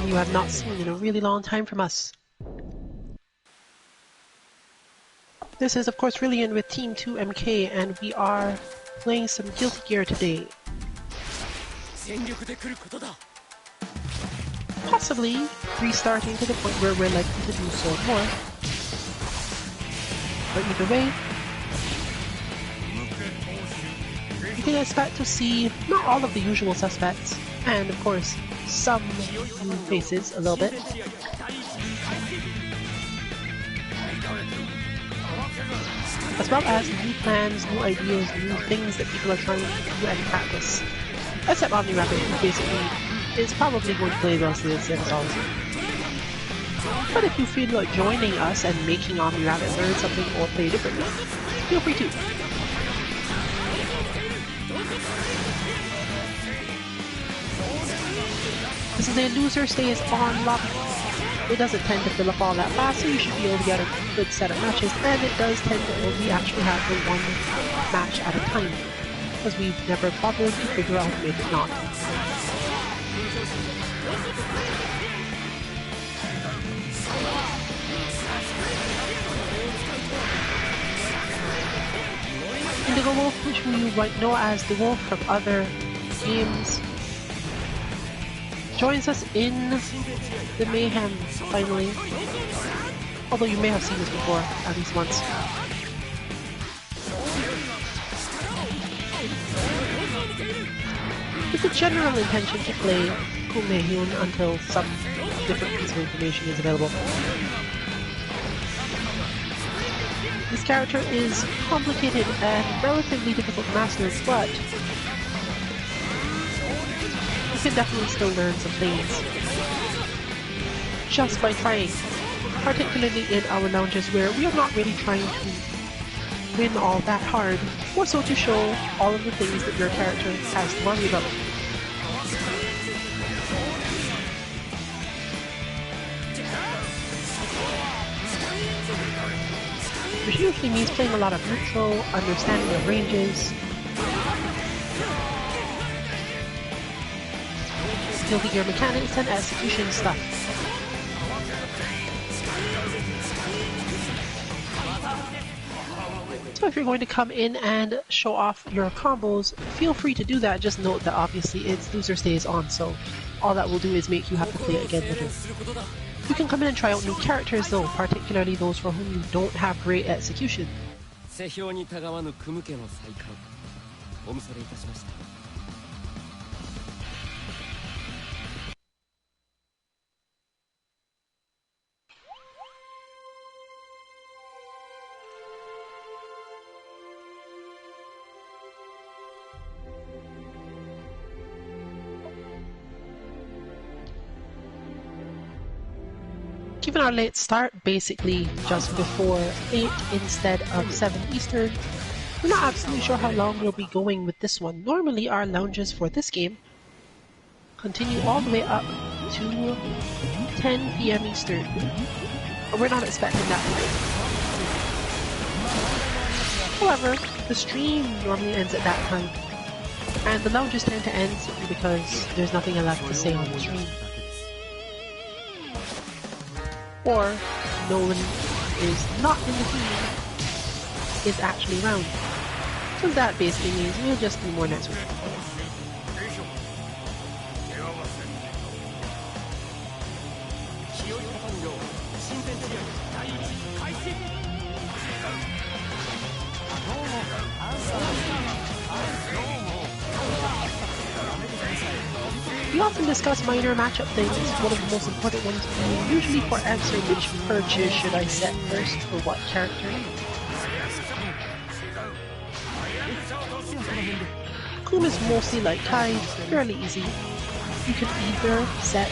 you have not seen in a really long time from us. This is of course Rillian with Team 2MK, and we are playing some Guilty Gear today. Possibly restarting to the point where we're likely to do so more. But either way, you can expect to see not all of the usual suspects, and of course some new faces a little bit. As well as new plans, new ideas, new things that people are trying to do and practice. Except OmniRapid, who basically is probably going to play those as always. But if you feel like joining us and making OmniRapid learn something or play differently, feel free to. This is a loser stays on lobby. It doesn't tend to fill up all that fast, so you should be able to get a good set of matches, and it does tend to only actually have the one match at a time, because we've never bothered to figure out how to make it not. Indigo Wolf, which you might know as the Wolf from other games, joins us in the mayhem, finally. Although you may have seen this before, at least once. With the general intention to play Kumehyun until some different piece of information is available. This character is complicated and relatively difficult to master, but you can definitely still learn some things just by trying, particularly in our lounges where we are not really trying to win all that hard, more so to show all of the things that your character has to worry about. Which usually means playing a lot of neutral, understanding of ranges, Guilty Gear mechanics, and execution stuff. So if you're going to come in and show off your combos, feel free to do that. Just note that obviously it's loser stays on, so all that will do is make you have to play it again later. You can come in and try out new characters though, particularly those for whom you don't have great execution. Given our late start, basically just before 8 instead of 7 Eastern, we're not absolutely sure how long we'll be going with this one. Normally our lounges for this game continue all the way up to 10 PM Eastern, but we're not expecting that today. However, the stream normally ends at that time, and the lounges tend to end simply because there's nothing left to say on the stream. Or no one is not in the team, is actually around. So that basically means we'll just do more next week. We often discuss minor matchup things, one of the most important ones being usually for answering which purchase should I set first for what character. Kum is mostly like Kai, fairly easy. You can either set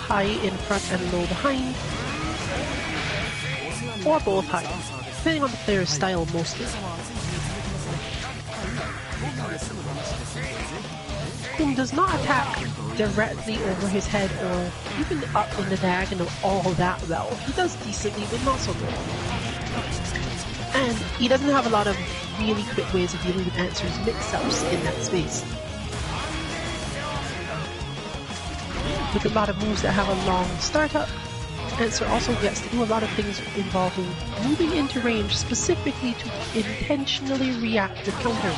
high in front and low behind, or both high, depending on the player's style mostly. Kum does not attack directly over his head or even up in the diagonal all that well. He does decently, but not so good. And he doesn't have a lot of really quick ways of dealing with answers mix-ups in that space. With a lot of moves that have a long startup, Answer also gets to do a lot of things involving moving into range specifically to intentionally react to counter.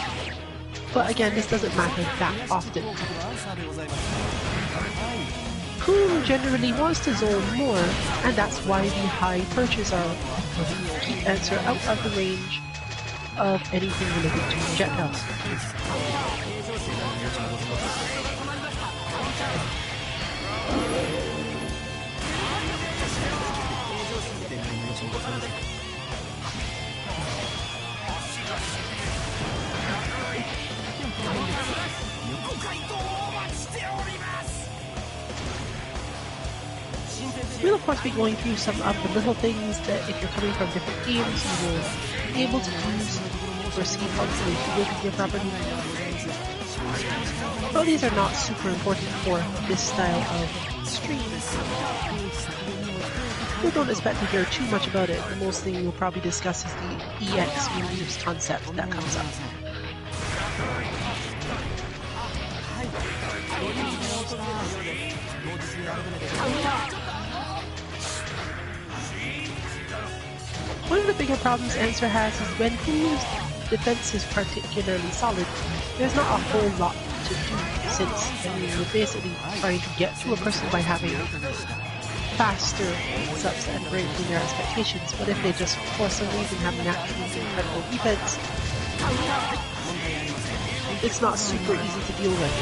But again, this doesn't matter that often. Kun generally wants to zone more, and that's why the high perches are to keep Answer out of the range of anything related to projectiles. We'll of course be going through some of the little things that if you're coming from different games you will be able to use or see hopefully with your property. Though these are not super important for this style of stream. We don't expect to hear too much about it. The most thing we'll probably discuss is the EX moves concept that comes up. One of the bigger problems Answer has is when Kun's defense is particularly solid, there's not a whole lot to do since you're basically trying to get to a person by having faster subs and breaking their expectations, but if they just for some reason have naturally incredible defense, it's not super easy to deal with.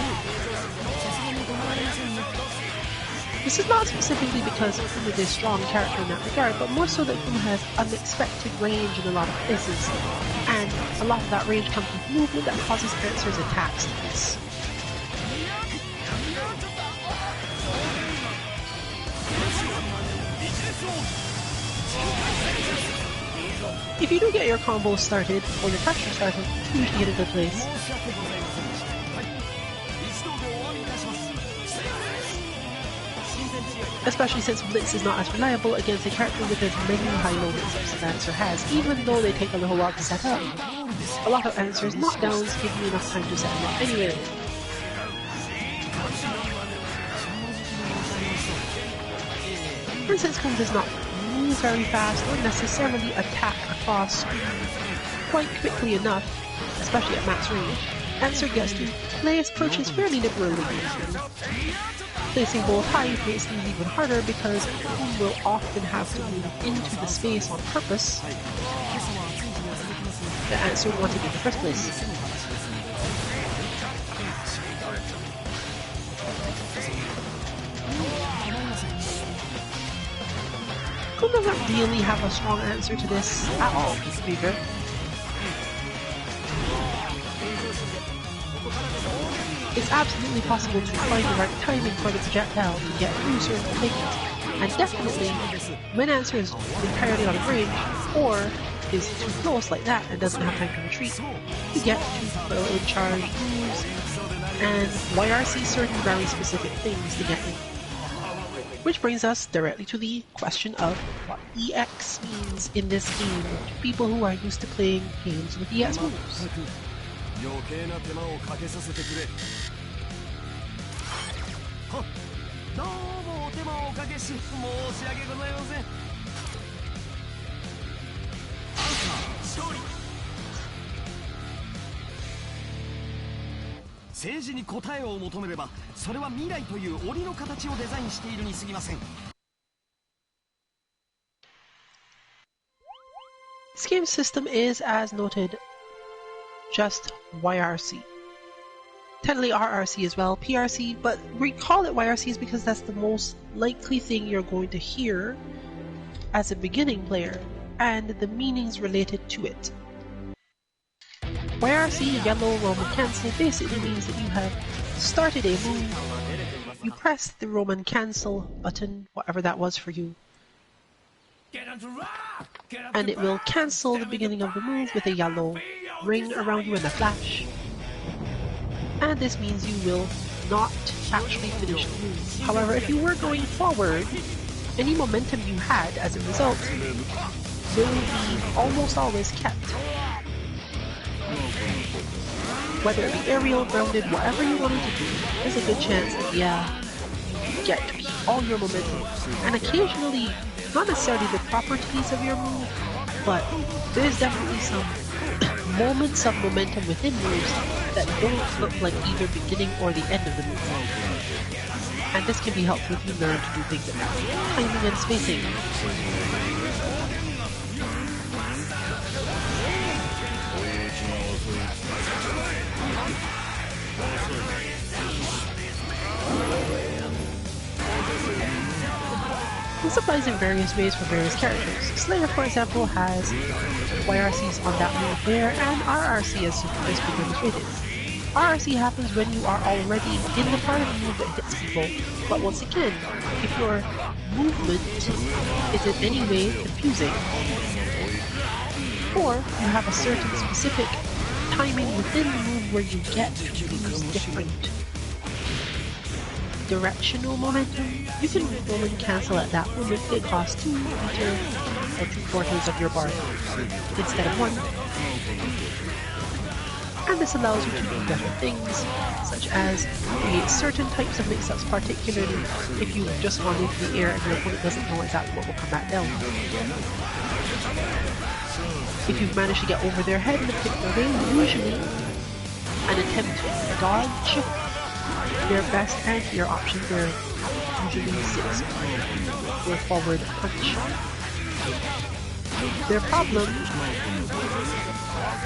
This is not specifically because Kun is a strong character in that regard, but more so that Kun has unexpected range in a lot of places, and a lot of that range comes with movement that causes Answer's attacks to miss. If you do get your combos started, or your pressure started, you usually get a good place. Especially since Blitz is not as reliable against a character with as many high-low mix-ups as Answer has, even though they take a little while to set up. A lot of Answer's knockdowns give you enough time to set them up anyway. And since Kun does not move very fast or necessarily attack across quite quickly enough, especially at max range, Answer gets to place perches fairly liberally. Placing both high makes things even harder because Kun will often have to move into the space on purpose that Answer wanted in the first place. Kun doesn't really have a strong answer to this at all, to be fair. It's absolutely possible to find the right timing for the projectile to get through certain things, and definitely, when Answer is entirely out of range, or is too close like that and doesn't have time to retreat, you get to fill in charge moves and YRC certain very specific things to get in. Which brings us directly to the question of what EX means in this game to people who are used to playing games with EX moves. This game's system is, as noted, just YRC. Technically RRC as well, PRC, but we call it YRC because that's the most likely thing you're going to hear as a beginning player, and the meanings related to it. YRC, yellow Roman cancel, basically means that you have started a move, you press the Roman cancel button, whatever that was for you, and it will cancel the beginning of the move with a yellow ring around you in a flash. And this means you will not actually finish the move. However, if you were going forward, any momentum you had as a result will be almost always kept. Whether it be aerial, grounded, whatever you wanted to do, there's a good chance that, yeah, get to keep all your momentum, and occasionally, not necessarily the properties of your move, but there's definitely some moments of momentum within moves that don't look like either beginning or the end of the move. And this can be helpful if you learn to do things like timing and spacing. This applies in various ways for various characters. Slayer, for example, has YRCs on that move there, and RRC as been demonstrated. RRC happens when you are already in the part of the move that hits people, but once again, if your movement is in any way confusing, or you have a certain specific timing within the move where you get to use different directional momentum, you can moment cancel at that moment. It costs 2 meter or 3/4 of your bar instead of 1. And this allows you to do better things, such as create certain types of mix-ups, particularly if you just gone into the air and your opponent doesn't know exactly what will come back down. If you've managed to get over their head in a particular way, usually an attempt to dodge their best anti-air options are usually 6 or forward punch. Their problem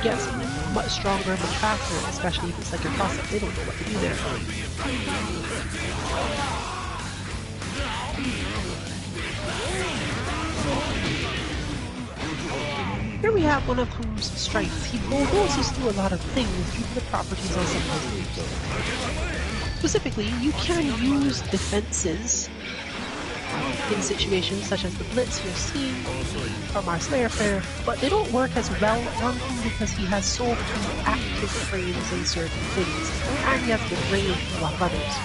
gets much stronger much faster, especially if it's like a toss-up. They don't know what to do there. Here we have one of whom's strengths. He bulldozes through a lot of things due to the properties on some of his moves. Specifically, you can use defenses in situations such as the blitz you're seeing from our Slayer player, but they don't work as well on him because he has so few active frames in certain things, and he has the range of a lot of others.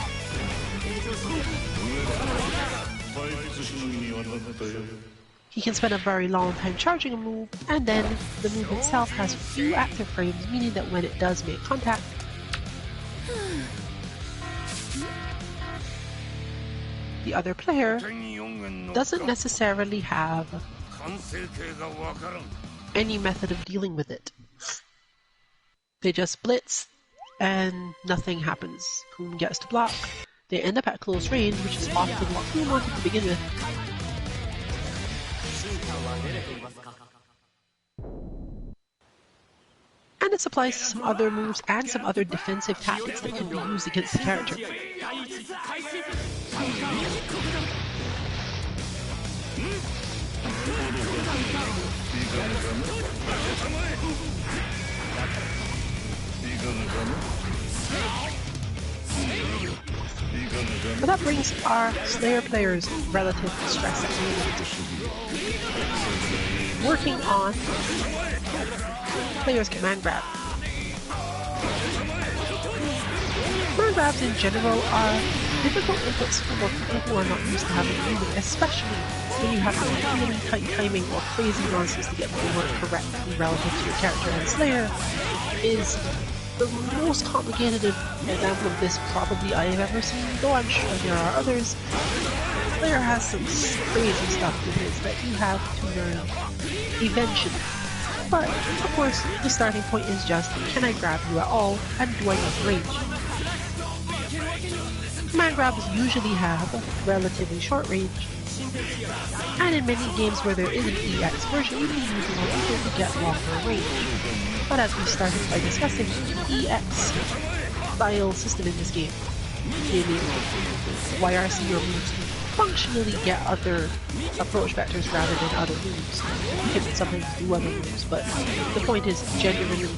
He can spend a very long time charging a move, and then the move itself has few active frames, meaning that when it does make contact, the other player doesn't necessarily have any method of dealing with it. They just blitz and nothing happens. Whom gets to block. They end up at close range, which is often what we wanted to begin with. And this applies to some other moves and some other defensive tactics that can be used against the character. But that brings our Slayer players' relative stress at the moment. Working on players' command grab. Command grabs in general are difficult inputs for people who are not used to having movement, especially when you have to do really tight timing or crazy nonsense to get them to work correctly relative to your character. And Slayer is the most complicated example of this probably I have ever seen, though I'm sure there are others. Slayer has some crazy stuff with it that you have to learn eventually. But, of course, the starting point is just, can I grab you at all, and do I have range? Command grabs usually have relatively short range, and in many games where there is an EX version, you can use it on people to get longer range. But as we started by discussing, the EX style system in this game, meaning YRC or moves to functionally get other approach vectors rather than other moves. You can sometimes do other moves, but the point is genuinely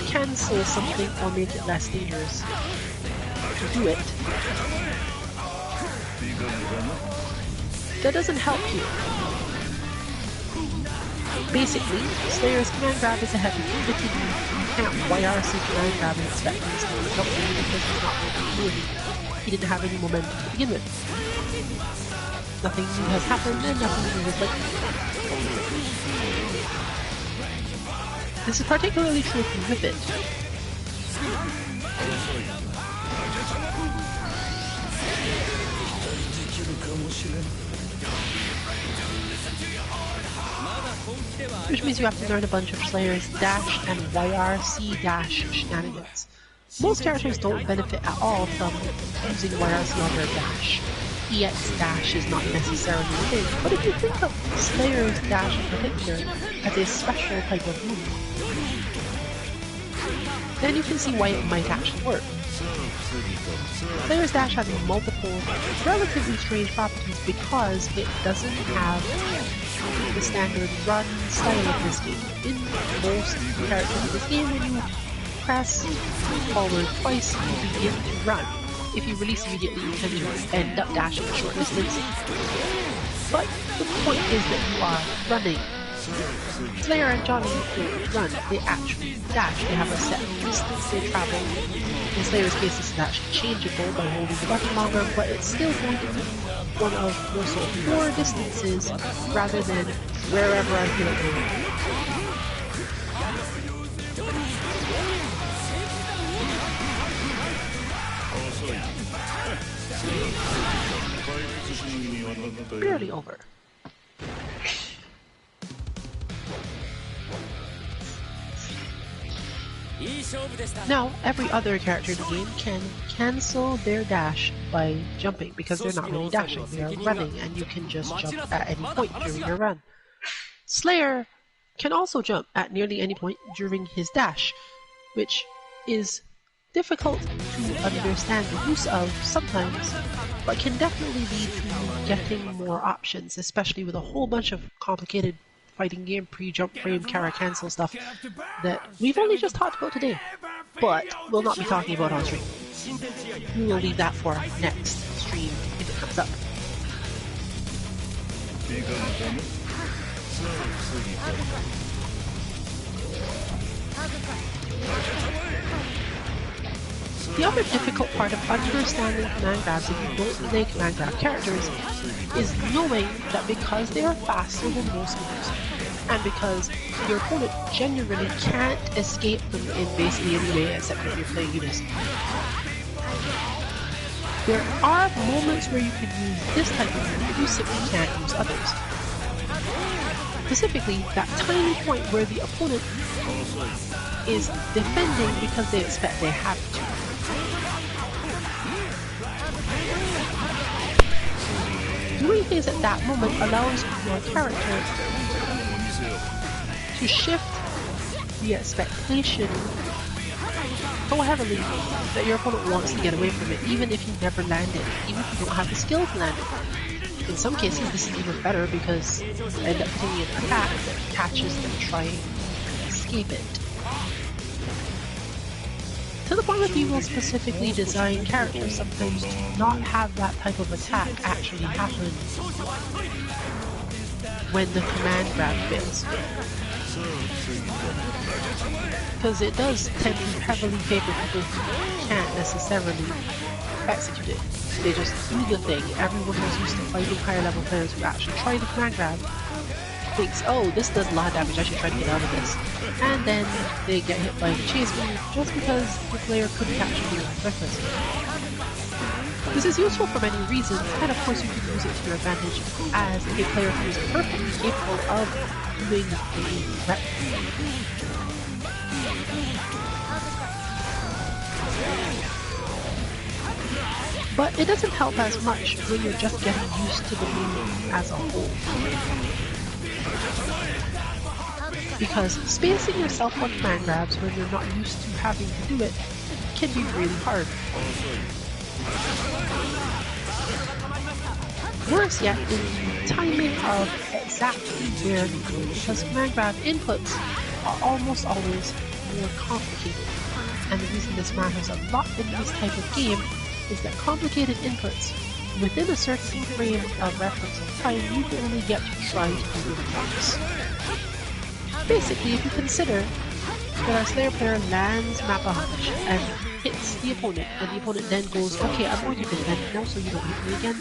cancel something or make it less dangerous to do it. That doesn't help you. Basically, Slayer's command grab is a heavy limited move. You can't YRC command grab and expect him to help you because he's not going to do anything. He didn't have any momentum to begin with. Nothing new has happened and nothing new is likely. This is particularly true if you whip it. Which means you have to learn a bunch of Slayer's dash and YRC dash shenanigans. Most characters don't benefit at all from using YRC on their dash. EX dash is not necessarily a thing, but if you think of Slayer's dash in particular as a special type of move, then you can see why it might actually work. Slayer's dash has multiple, relatively strange properties because it doesn't have the standard run style of this game. In most characters in this game, when you press forward twice, you begin to run. If you release immediately, you tend to end up dashing a short distance. But the point is that you are running. Slayer and Johnny don't run, they actually dash. They have a set distance they travel. In Slayer's case, this is actually changeable by holding the button longer, but it's still going to be one of more sort of core distances rather than wherever I feel like going. Barely over. Now, every other character in the game can cancel their dash by jumping because they're not really dashing, they are running, and you can just jump at any point during your run. Slayer can also jump at nearly any point during his dash, which is difficult to understand the use of sometimes, but can definitely lead to getting more options, especially with a whole bunch of complicated fighting game pre-jump frame cara cancel stuff that we've only just talked about today, but we'll not be talking about on stream. We will leave that for next stream if it comes up. The other difficult part of understanding command grabs if you don't play command grab characters is knowing that because they are faster than most moves, and because your opponent genuinely can't escape them in basically any way except if you're playing unison. There are moments where you can use this type of move, but you simply can't use others. Specifically, that tiny point where the opponent is defending because they expect they have to. Doing things at that moment allows your character to shift the expectation so heavily that your opponent wants to get away from it, even if you never land it, even if you don't have the skill to land it. In some cases, this is even better because you end up hitting an attack that catches them trying to escape it. To the point where people specifically design characters sometimes to not have that type of attack actually happen when the command grab fails. Because it does tend to heavily favor people who can't necessarily execute it. They just do the thing. Everyone who's used to fighting higher level players who actually try the command grab thinks, oh, this does a lot of damage, I should try to get out of this. And then they get hit by the chase move just because the player couldn't actually do it recklessly. This is useful for many reasons, and of course you can use it to your advantage as a player who is perfectly capable of doing the threat. But it doesn't help as much when you're just getting used to the move as a whole. Because spacing yourself on command grabs when you're not used to having to do it can be really hard. Worse yet is the timing of exactly where you go, because command grab inputs are almost always more complicated. And the reason this matters a lot in this type of game is that complicated inputs within a certain frame of reference of time you can only get to try to do it once. Basically, if you consider that a Slayer player lands Mappa Hunch and hits the opponent, and the opponent then goes, okay, I'm going to defend now so you don't hit me again.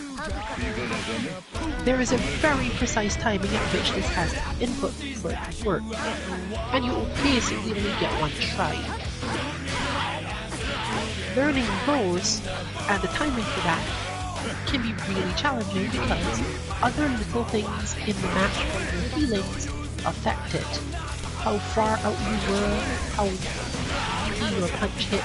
There is a very precise timing at which this has input for it to work, and you will basically only get one try. Learning those and the timing for that can be really challenging because other little things in the match or your feelings affect it. How far out you were, how easy your punch hit,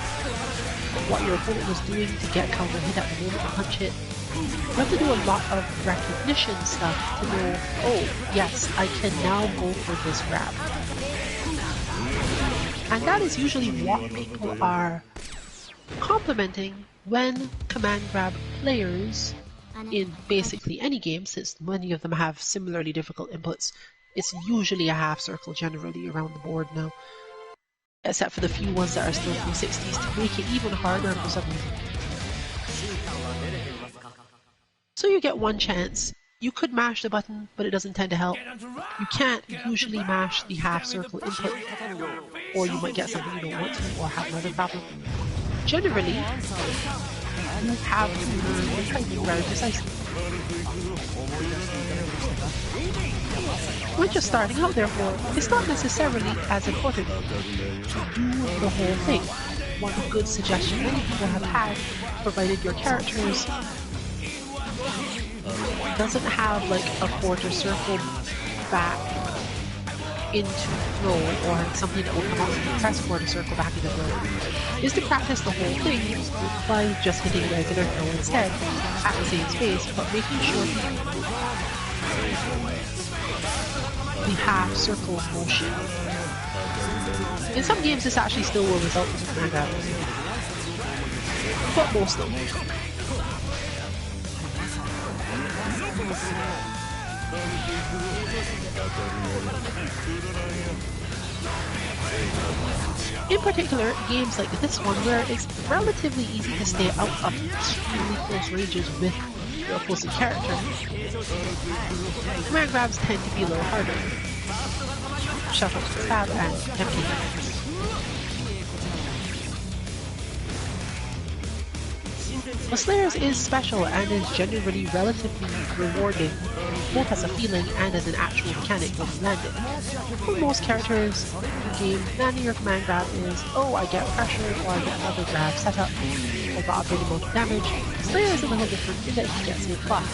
what your opponent was doing to get counter hit at the moment the punch hit. You have to do a lot of recognition stuff to know, oh yes, I can now go for this grab. And that is usually what people are complimenting when command grab players in basically any game, since many of them have similarly difficult inputs. It's usually a half circle generally around the board now, except for the few ones that are still 360s to make it even harder for some reason. So you get one chance. You could mash the button, but it doesn't tend to help. You can't usually mash the half circle input, or you might get something you don't want to, or have another problem. Generally, you have to learn the timing very precisely. When you're starting out, therefore, it's not necessarily as important to do the whole thing. One good suggestion many people have had, provided your characters doesn't have like a quarter circle back into throw or something that will come out and press quarter circle back into throw, is to practice the whole thing by just hitting regular throw instead at the same space, but making sure the half circle motion. In some games this actually still will result in a command grab, but most don't. In particular, games like this one where it's relatively easy to stay out of extremely close ranges with your opposing character, command grabs tend to be a little harder. Shuffle, stab, and empty. But Slayers is special and is generally relatively rewarding, both as a feeling and as an actual mechanic when you land it. For most characters in the game, landing your command grab is, oh, I get pressure, or I get another grab set up, I got a big amount of damage. Slayer is a little different in that he gets a buff.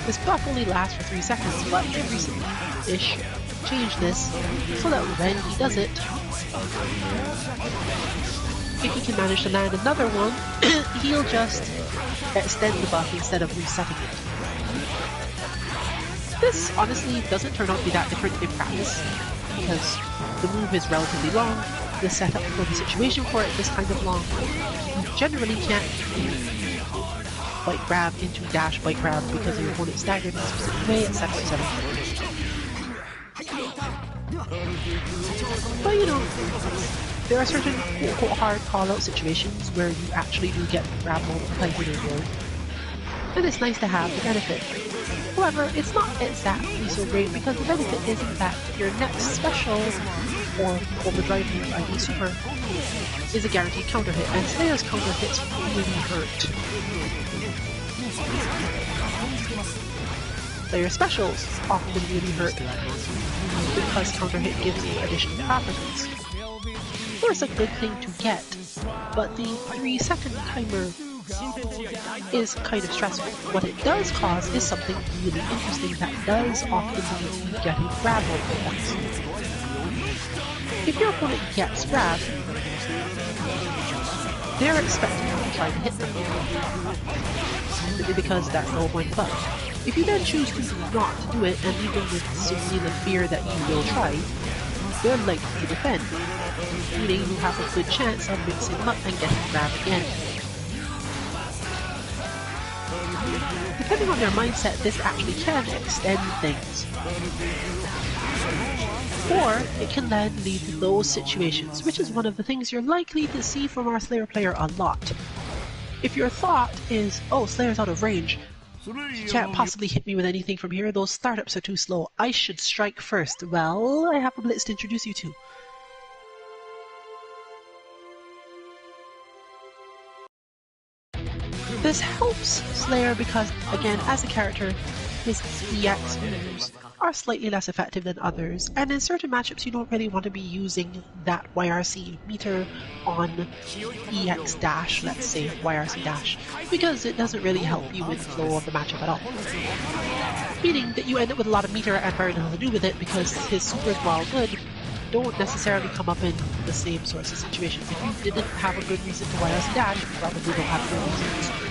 This buff only lasts for 3 seconds, but they recently-ish changed this so that when he does it, if he can manage to land another one, he'll just extend the buff instead of resetting it. This honestly doesn't turn out to be that different in practice, because the move is relatively long, the setup for the situation for it is kind of long. You generally can't bite grab into dash bite grab because your opponent's staggered in a specific way, etc. etc. But you know, there are certain quote-unquote hard call-out situations where you actually do get grab multiplied in your row, and it's nice to have the benefit. However, it's not exactly so great because the benefit isn't that your next special, or Overdrive ID Super, is a guaranteed counter hit, and Slayer's counter hits really hurt. Slayer specials often really hurt because counter hit gives you additional properties. Of course, a good thing to get, but the 3-second timer is kind of stressful. What it does cause is something really interesting that does often lead to getting grab points. If your opponent gets grabbed, they're expecting you to try to hit them, simply because that's the whole point of the buff. If you then choose to not do it and leave them with simply the fear that you will try, they're likely to defend, meaning you have a good chance of mixing them up and getting grabbed again. Depending on their mindset, this actually can extend things. Or it can then lead to those situations, which is one of the things you're likely to see from our Slayer player a lot. If your thought is, oh, Slayer's out of range, you can't possibly hit me with anything from here, those startups are too slow, I should strike first. Well, I have a blitz to introduce you to. This helps Slayer because, again, as a character, his EX moves are slightly less effective than others, and in certain matchups you don't really want to be using that YRC meter on EX dash, let's say YRC dash, because it doesn't really help you with the flow of the matchup at all. Meaning that you end up with a lot of meter and very little to do with it because his supers, while good, don't necessarily come up in the same sorts of situations. If you didn't have a good reason to YRC dash, you probably don't have a good reason to super.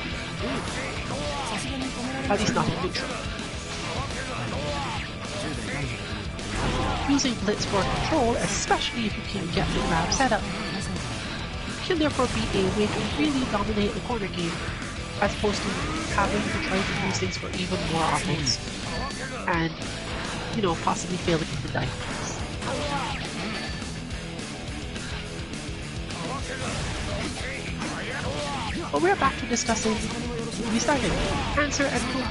At least not in neutral. Using Blitz for control, especially if you can get the grab setup, can therefore be a way to really dominate the corner game, as opposed to having to try to use things for even more offense, and, you know, possibly failing to die. But we're back to discussing we started. Answer and who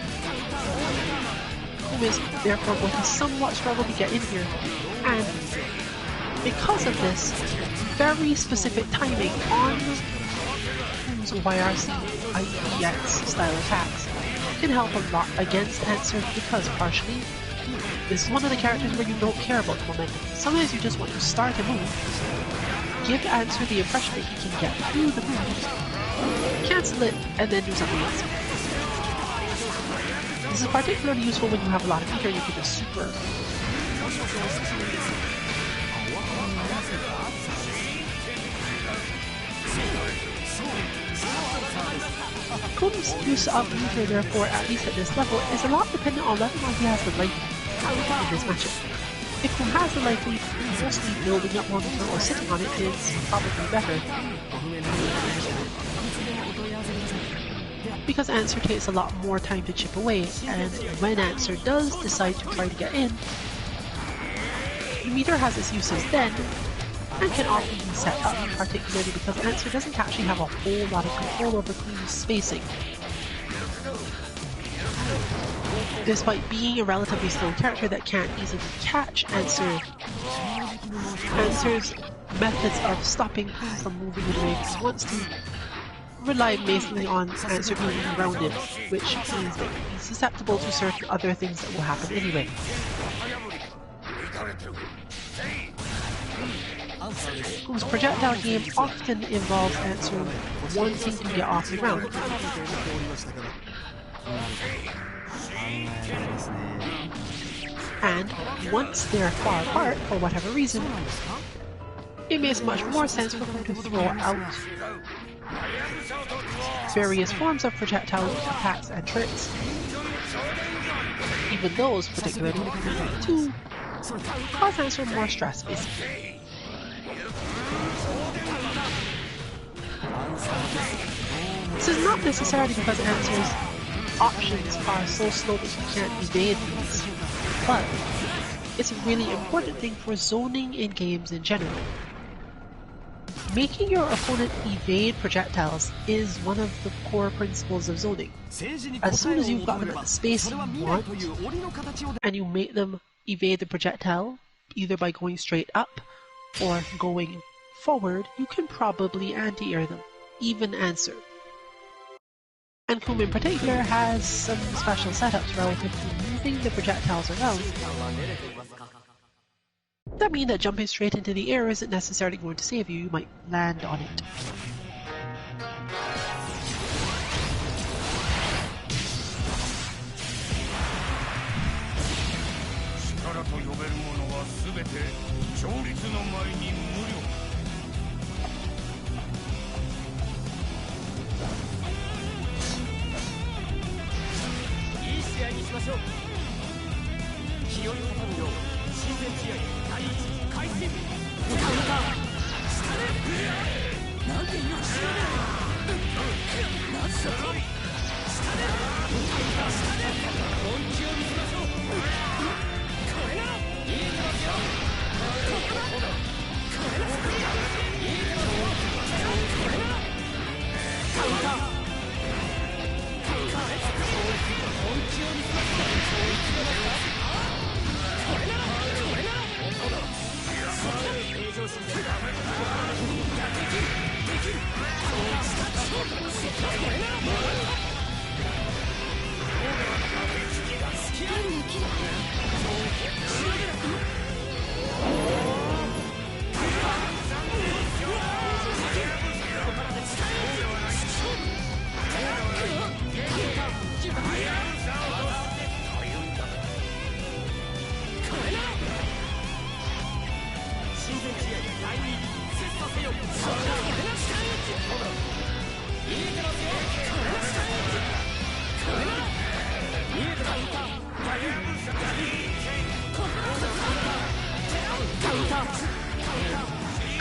is therefore going to somewhat struggle to get in here, and because of this very specific timing on Who's YRC IEX style attacks can help a lot against Answer, because partially this is one of the characters where you don't care about the momentum. Sometimes you just want to start a move, give Answer the impression that he can get through the move, cancel it, and then do something else. This is particularly useful when you have a lot of meter, you can just super. Kumi's use of meter, therefore, at least at this level, is a lot dependent on whether or not he has the life in this matchup. If he has the life lead, mostly building up on it or sitting on it is probably better. Because Answer takes a lot more time to chip away, and when Answer does decide to try to get in, the meter has its uses then, and can often be set up, particularly because Answer doesn't actually have a whole lot of control over Kumi's spacing. Despite being a relatively slow character that can't easily catch Answer's methods of stopping Kumi from moving in the way he wants to rely basically on Answer being grounded, which means that he's susceptible to certain other things that will happen anyway. Kumi's projectile game often involves Answer wanting to get off the ground. And once they're far apart, for whatever reason, it makes much more sense for them to throw out various forms of projectile attacks and tricks, even those particularly, to cause Answer more stress, basically. This is not necessarily because Answer's options are so slow that he can't evade these, but it's a really important thing for zoning in games in general. Making your opponent evade projectiles is one of the core principles of zoning. As soon as you've got them at the space you want, and you make them evade the projectile, either by going straight up or going forward, you can probably anti-air them, even Answer. And Kumi in particular has some special setups relative to moving the projectiles around that mean that jumping straight into the air isn't necessarily going to save you, you might land on it.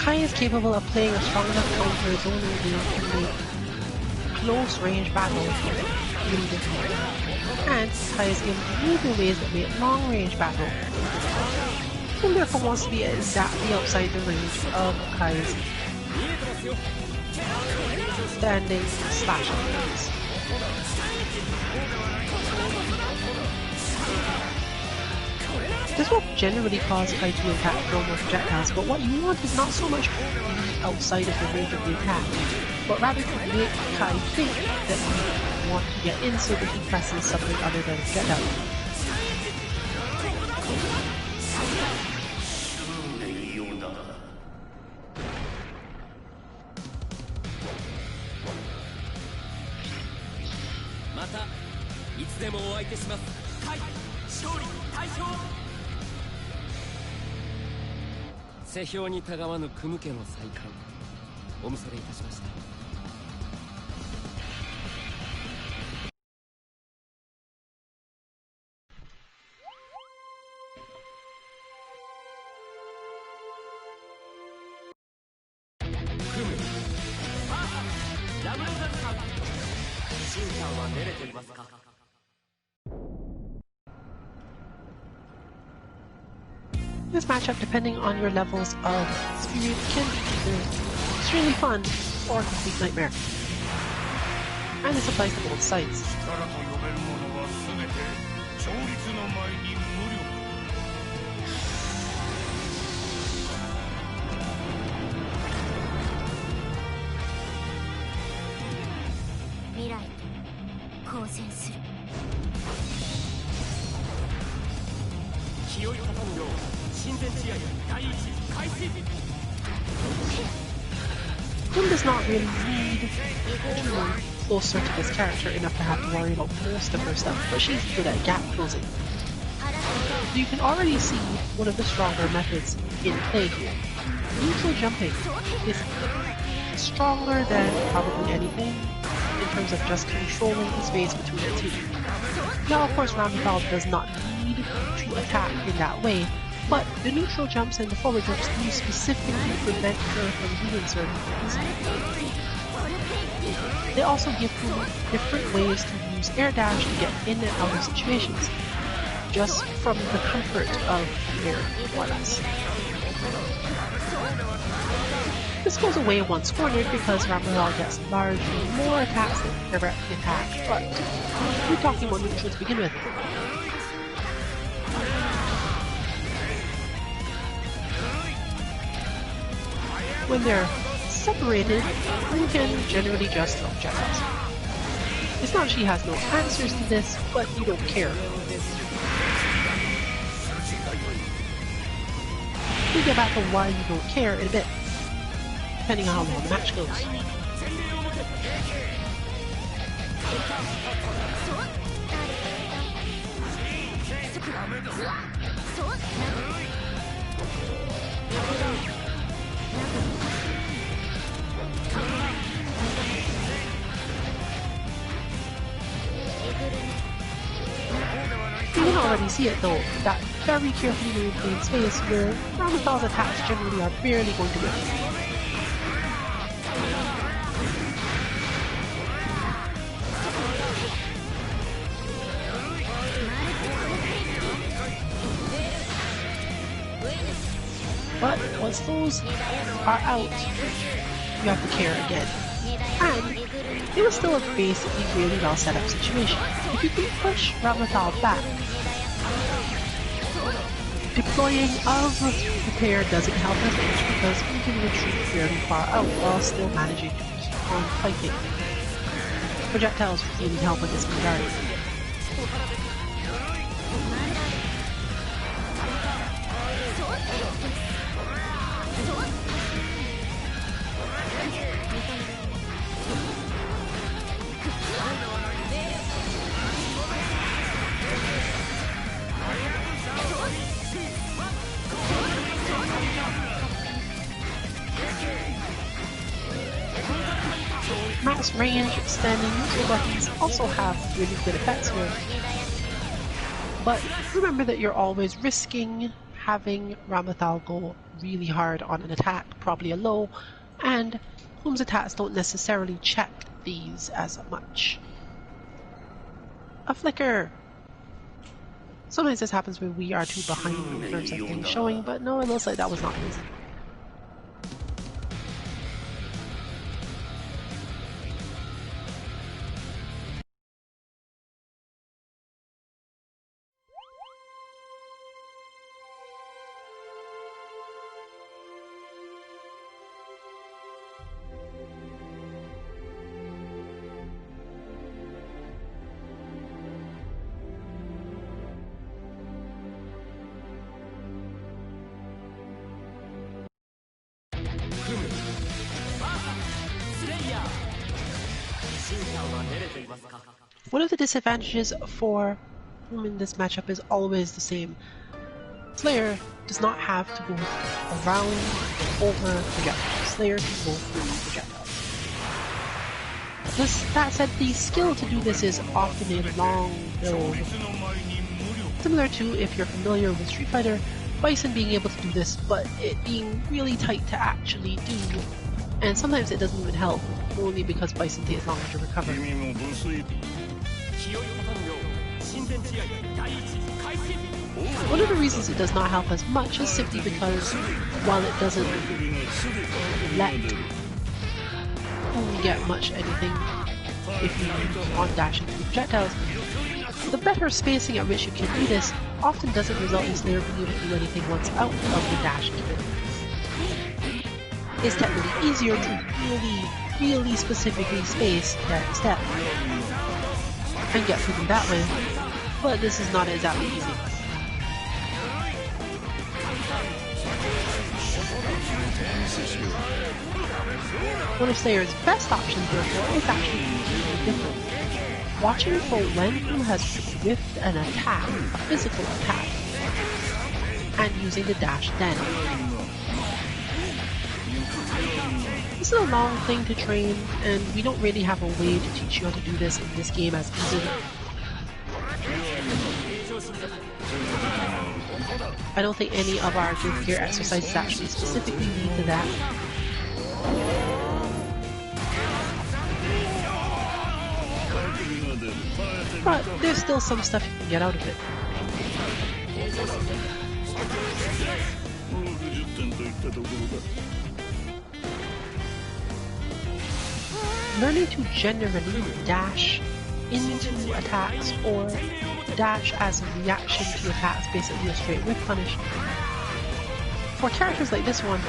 Kai is capable of playing a strong enough counter zone game to make close range battle really difficult. And Kai is able to move in ways that make long range battle difficult. And therefore wants to be exactly outside the range of Kai's standing slashing moves. This will generally cause Kai to attack throw more projectiles, but what you want is not so much outside of the range of the attack, but rather to make Kai think that you want to get in so that he presses something other than projectile. This matchup, depending on your levels of experience, can be either extremely fun or a complete nightmare. And this applies to both sides. Kim does not really need to move closer to this character enough to have to worry about most of her stuff, but she's good at gap closing. So you can already see one of the stronger methods in play here. Neutral jumping is stronger than probably anything in terms of just controlling the space between the two. Now, of course, Ramathal does not need to attack in that way, but the neutral jumps and the forward jumps do specifically prevent her from doing certain things. They also give you different ways to use air dash to get in and out of situations, just from the comfort of the air, more or less. This goes away once cornered because Ramathal gets largely more attacks than direct attack, but we're talking about neutral to begin with. When they're separated, you can generally just throw projectiles. It's not she has no answers to this, but you don't care. We'll get back to why you don't care in a bit, depending on how long the match goes. You can already see it though, that very carefully maintained space where Ramathal's attacks generally are barely going to win. But once those are out, you have to care again. And it was still a basically really well set up situation. If you can push Ramathal back, deploying of the pair doesn't help as much because you can retreat fairly far out while still managing to keep on fighting. Projectiles really help in this regard. Max range, standing neutral buttons also have really good effects here. But remember that you're always risking having Ramathal go really hard on an attack, probably a low, and Whom's attacks don't necessarily check these as much. A flicker! Sometimes this happens when we are too behind in terms of things showing, but no, it looks like that was not his. One of the disadvantages for Whom in this matchup is always the same. Slayer does not have to go around or over projectiles. Slayer can go through projectiles. That said, the skill to do this is often a long build. Similar to, if you're familiar with Street Fighter, Bison being able to do this, but it being really tight to actually do. And sometimes it doesn't even help, only because Bison takes longer to recover. One of the reasons it does not help as much is simply because while it doesn't let you get much anything if you on dash into projectiles, the better spacing at which you can do this often doesn't result in Slayer being able to do anything once out of the dash even. It's technically easier to really specifically space that step and get through them that way, but this is not exactly easy. One of Slayer's best options, therefore, is actually completely different. Watching for when Who has whiffed an attack, a physical attack, and using the dash then. This is a long thing to train, and we don't really have a way to teach you how to do this in this game as easily. I don't think any of our Give Gear exercises actually specifically lead to that. But there's still some stuff you can get out of it. Learning to generally dash into attacks or dash as a reaction to attacks, basically a straight whip punish, for characters like this one,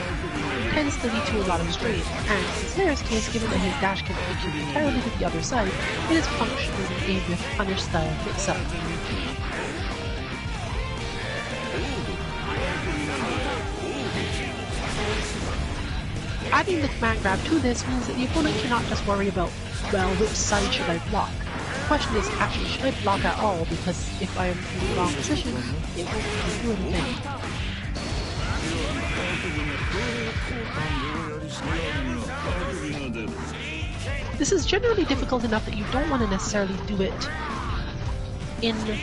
tends to lead to a lot of strain, and in Slayer's case, given that his dash can take you entirely to the other side, it is functionally a whip punish style itself. Adding the command grab to this means that the opponent cannot just worry about, well, which side should I block? The question is, actually, should I block at all? Because if I am in the wrong position, it won't really do anything. This is generally difficult enough that you don't want to necessarily do it in the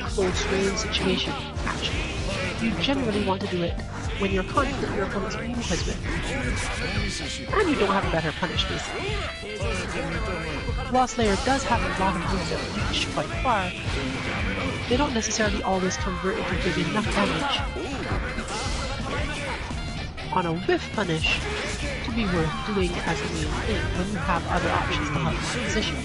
close range situation, actually. You generally want to do it when you're confident your opponent's move has been. And you don't have a better punish, basically. While Slayer does have a lot of moves that reach quite far, they don't necessarily always convert into giving enough damage on a whiff punish to be worth doing as a main thing when you have other options to help your position.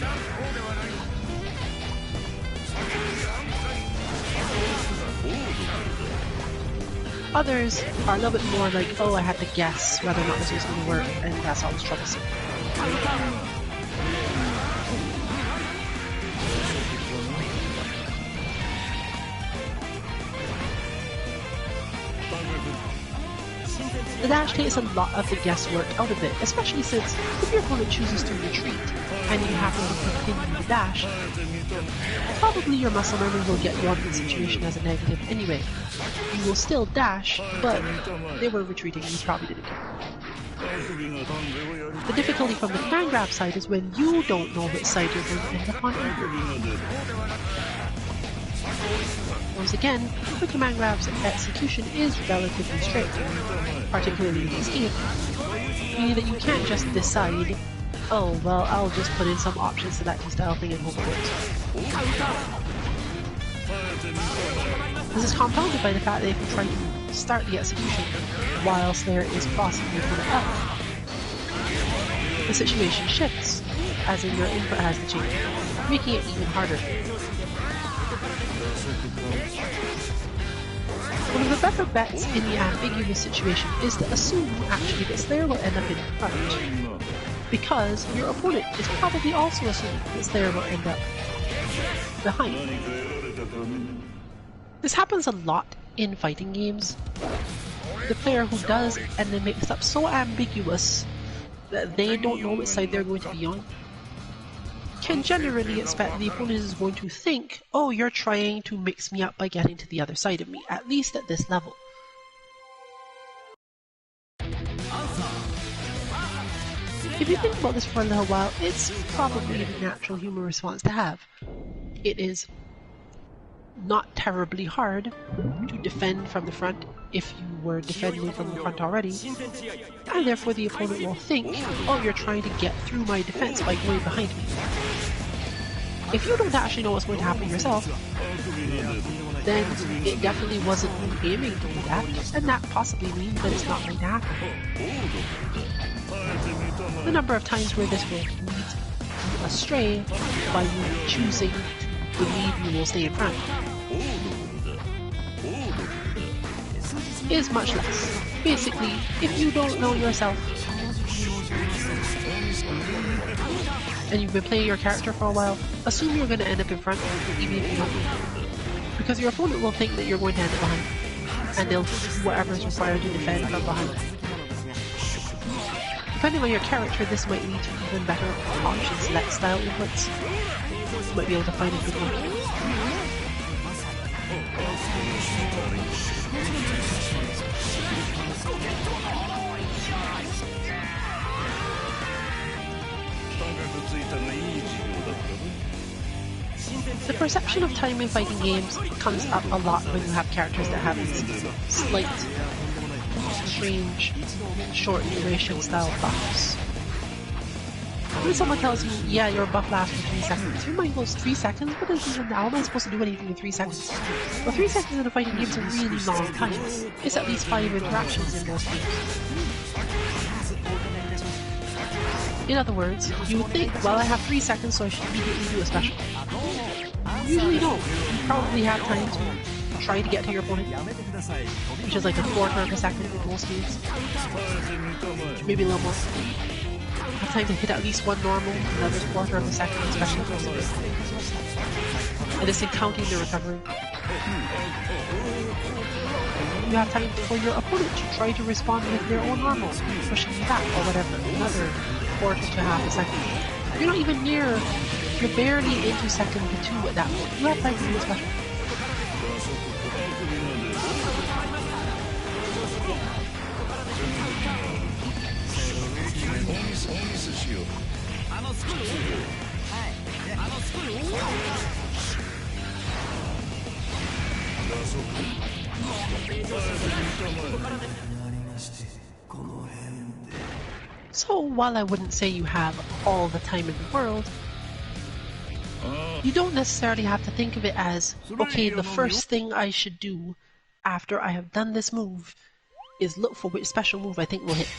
Others are a little bit more like, oh, I had to guess whether or not this was going to work, and that's always troublesome. The dash takes a lot of the guesswork out of it, especially since if your opponent chooses to retreat and you happen to continue the dash, probably your muscle memory will get you out of the situation as a negative anyway. You will still dash, but they were retreating and you probably didn't care. The difficulty from the command grab side is when you don't know which side you're going to end up on either. Once again, the command grab's execution is relatively straight, particularly in this game, meaning that you can't just decide, oh well, I'll just put in some option selecting style thing and hope it works. This is compounded by the fact that if you try to start the execution while Slayer is crossing your opponent up, the situation shifts, as in your input has to change, making it even harder. One of the better bets in the ambiguous situation is to assume actually that Slayer will end up in front, because your opponent is probably also assuming that Slayer will end up behind. This happens a lot in fighting games. The player who does and then makes up so ambiguous that they don't know which side they're going to be on can generally expect the opponent is going to think, oh, you're trying to mix me up by getting to the other side of me, at least at this level. If you think about this for a little while, it's probably the natural human response to have. It is not terribly hard to defend from the front if you were defending from the front already, and therefore the opponent will think, oh, you're trying to get through my defense by going behind me. If you don't actually know what's going to happen yourself, then it definitely wasn't you aiming to do that, and that possibly means that it's not going to happen. The number of times where this will lead astray by you choosing to believe you will stay in front is much less. Basically, if you don't know yourself and you've been playing your character for a while, assume you're going to end up in front even if you don't know. Because your opponent will think that you're going to end up behind, and they'll do whatever is required to defend from behind. Depending on your character, this might lead to even better option select style inputs. You might be able to find a good one. The perception of time in fighting games comes up a lot when you have characters that have these slight, strange, short duration style buffs. When someone tells you, yeah, your buff lasts for 3 seconds, your mind goes, 3 seconds? What is even, how am I supposed to do anything in 3 seconds? Well, 3 seconds in a fighting game is a really long time. It's at least 5 interactions in most games. In other words, you would think, well, I have 3 seconds, so I should immediately do a special. You usually don't. You probably have time to try to get to your opponent, which is like a quarter of a second in most games. Maybe a little more. Have time to hit at least one normal, another quarter of a second, especially if it's a bit. And this is counting the recovery. You have time for your opponent to try to respond with their own normal, pushing you back or whatever, another quarter to half a second. You're not even near, you're barely into second to 2 at that point. You have time to do a special. So while I wouldn't say you have all the time in the world, you don't necessarily have to think of it as, okay, the first thing I should do after I have done this move is look for which special move I think will hit.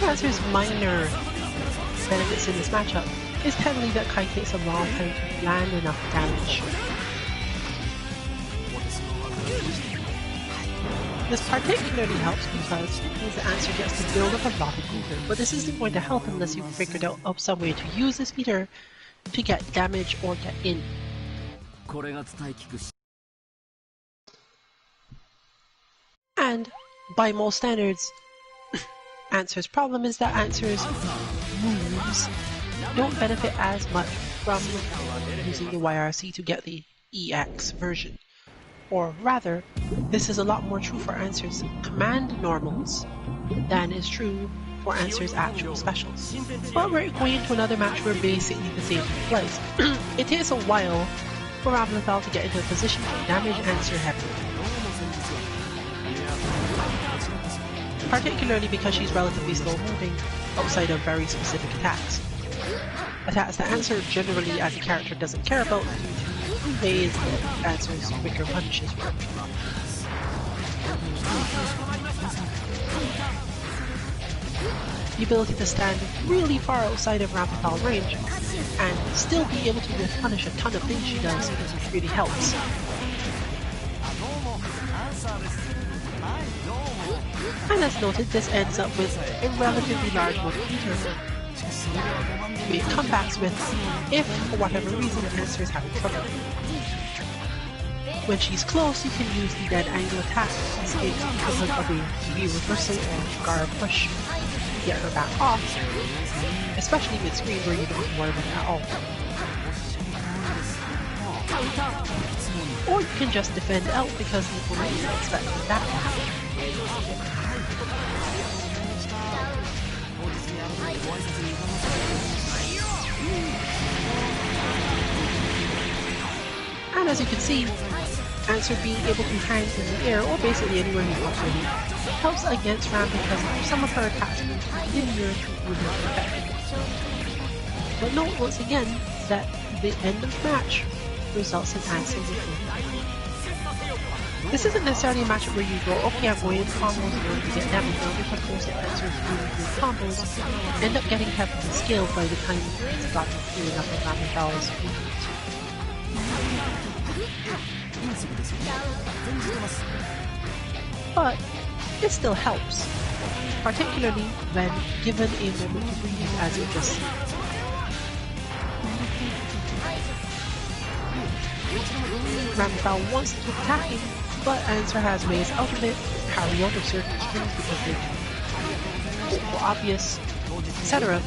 Answer's minor benefits in this matchup is telling that Kai takes a long time to land enough damage. This particularly helps because it means the Answer gets to build up a lot of meter, but this isn't going to help unless you've figured out some way to use this meter to get damage or get in. And by most standards, Answer's problem is that Answer's moves don't benefit as much from using the YRC to get the EX version. Or rather, this is a lot more true for Answer's command normals than is true for Answer's actual specials. But we're going into another match where basically the same thing applies. It takes a while for Ramlethal to get into a position to damage Answer heavily. Particularly because she's relatively slow moving outside of very specific attacks. Attacks that Answer generally as a character doesn't care about due to ways that Answer's quicker punishes work. The ability to stand really far outside of Ramlethal range and still be able to punish a ton of things she does really helps. And as noted, this ends up with a relatively large motivator to make comebacks with if, for whatever reason, the Answer is having trouble. When she's close, you can use the dead angle attack as the equivalent of a TV reversal or guard push to get her back off, especially mid screen where you don't worry about it at all. Or you can just defend out because the opponent is expecting that to happen. And as you can see, Answer being able to hang in the air or basically anywhere he wants really helps against Ram because some of her attacks are linear to movement effect. But note once again that the end of the match results in Answer winning. This isn't necessarily a matchup where you go, okay, I'm going into combos in order to get damage, now if of course the Answer is doing good combos, end up getting heavily scaled by the time it's got to feeling up with Ramlethals. But it still helps, particularly when given a moment to breathe as you just see. Ramlethal wants to keep attacking, but Answer has ways out of it, carry out of certain strings because they're too obvious, etc.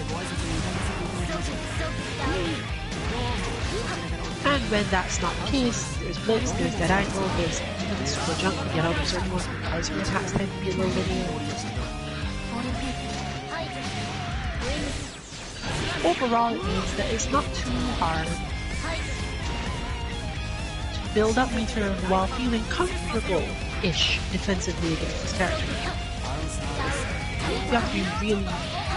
And when that's not the case, there's blitz, there's dead angle, there's even the super jump to get out of certain ones because her attacks tend to be a little linear. Overall, it means that it's not too hard to build up meter while feeling comfortable-ish defensively against this character. You have to be really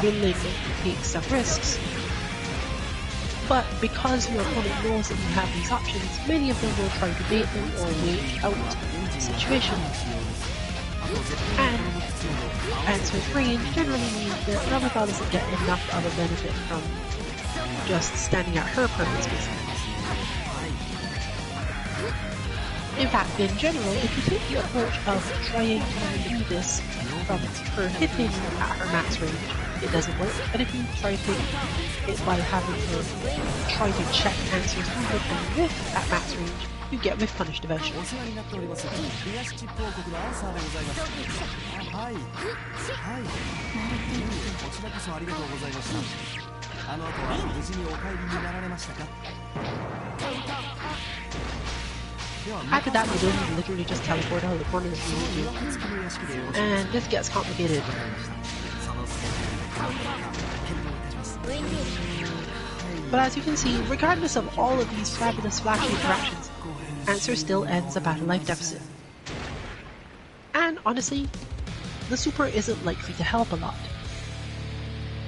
willing to take some risks. But because your opponent knows that you have these options, many of them will try to bait them or wait out the situation. And Answer's range generally means that Ramlethal doesn't get enough of a benefit from just standing at her perfect space. In fact, in general, if you take the approach of trying to do this from her hitting at her max range, it doesn't work. And if you try to take it by having her try to check Answer's movement and whiff at max range, you get whiff punished eventually. After that, we don't literally just teleport out of the corner if you need to. And this gets complicated. But as you can see, regardless of all of these fabulous flashy interactions, Answer still ends up at a life deficit. And honestly, the super isn't likely to help a lot.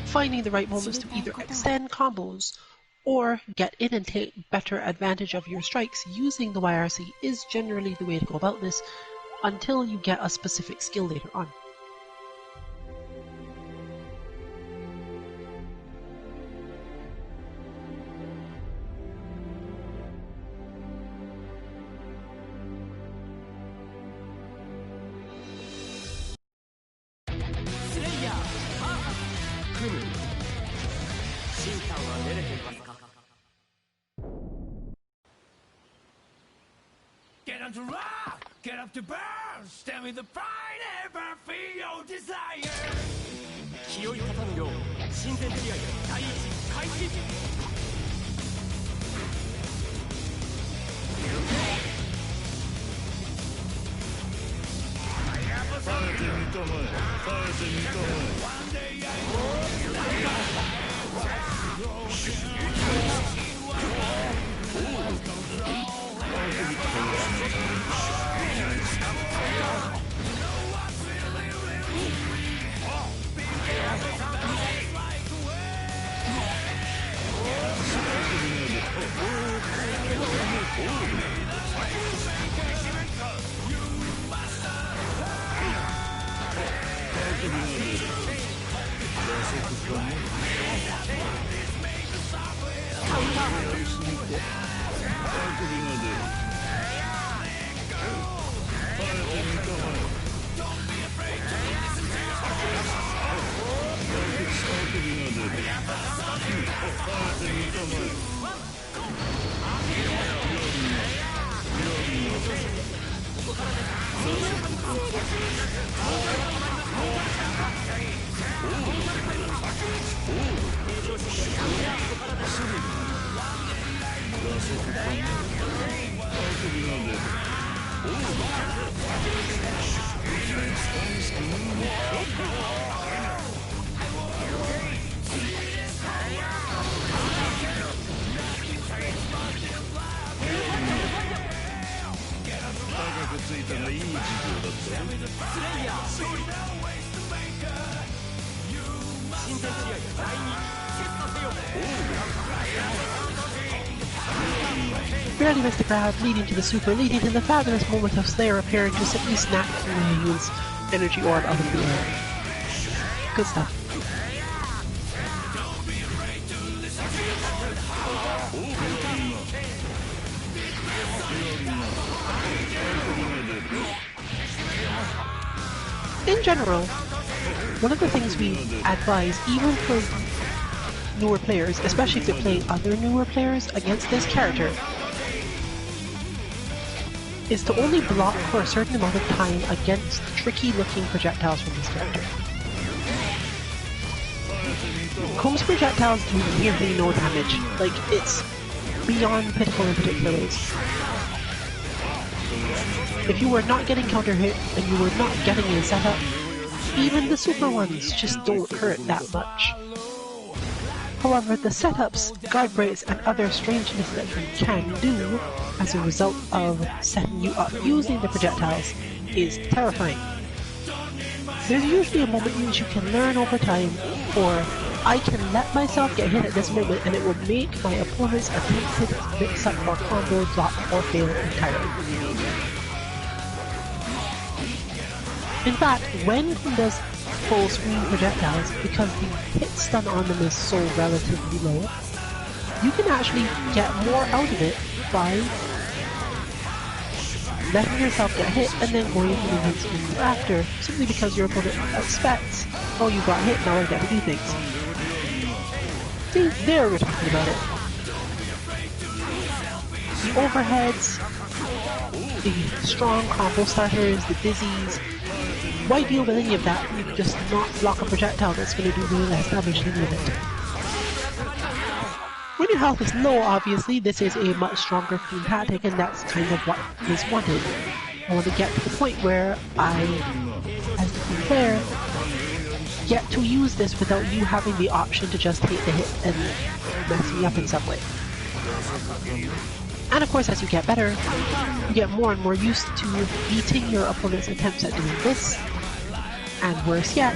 Finding the right moments to either extend combos or get in and take better advantage of your strikes using the YRC is generally the way to go about this until you get a specific skill later on. down to rock, get up to burn, stand with the pride, ever feel your desire. 気を立たぬよう親善試合第一開始。耐えてみたまえ、耐えてみたまBarely missed the grab, leading to the super, leading to the fabulous moment of Slayer appearing to simply snap Yu's energy orb out of the air. Good stuff. In general, one of the things we advise, even for newer players, especially if they're playing other newer players against this character, is to only block for a certain amount of time against tricky-looking projectiles from this character. Comb's projectiles do nearly no damage. Like, it's beyond pitiful in particular ways. If you were not getting counter hit and you were not getting a setup, even the super ones just don't hurt that much. However, the setups, guard breaks, and other strangeness that you can do as a result of setting you up using the projectiles is terrifying. There's usually a moment in which you can learn over time, or I can let myself get hit at this moment and it will make my opponent's attempted mix-up or combo drop or fail entirely. In fact, when he does full screen projectiles, because the hit stun on them is so relatively low, you can actually get more out of it by letting yourself get hit and then going into the hit screen after, simply because your opponent expects, oh, you got hit, now I get to do things. See, there we're talking about it. The overheads, the strong combo starters, the dizzies. Why deal with any of that when you can just not block a projectile that's going to do way less damage than any of it? When your health is low, obviously, this is a much stronger clean tactic, and that's kind of what is wanted. I want to get to the point where I, as the team player, get to use this without you having the option to just take the hit and mess me up in some way. And of course, as you get better, you get more and more used to beating your opponent's attempts at doing this, and worse yet,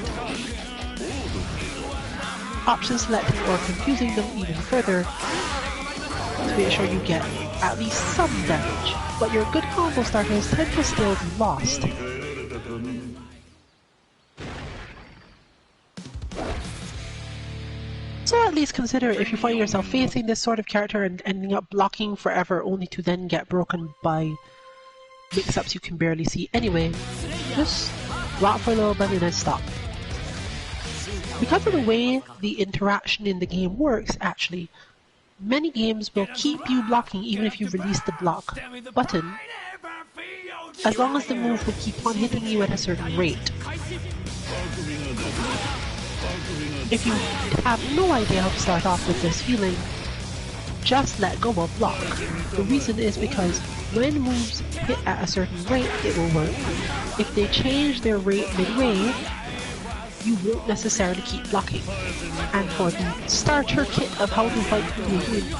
option selecting or confusing them even further to make sure you get at least some damage, but your good combo starters tend to still be lost. So at least consider if you find yourself facing this sort of character and ending up blocking forever only to then get broken by mix-ups you can barely see anyway, just block for a little bit and then stop. Because of the way the interaction in the game works, actually, many games will keep you blocking even if you release the block button, as long as the move will keep on hitting you at a certain rate. If you have no idea how to start off with this feeling, just let go of block. The reason is because when moves hit at a certain rate, it will work. If they change their rate midway, you won't necessarily keep blocking. And for the starter kit of how to fight through the game,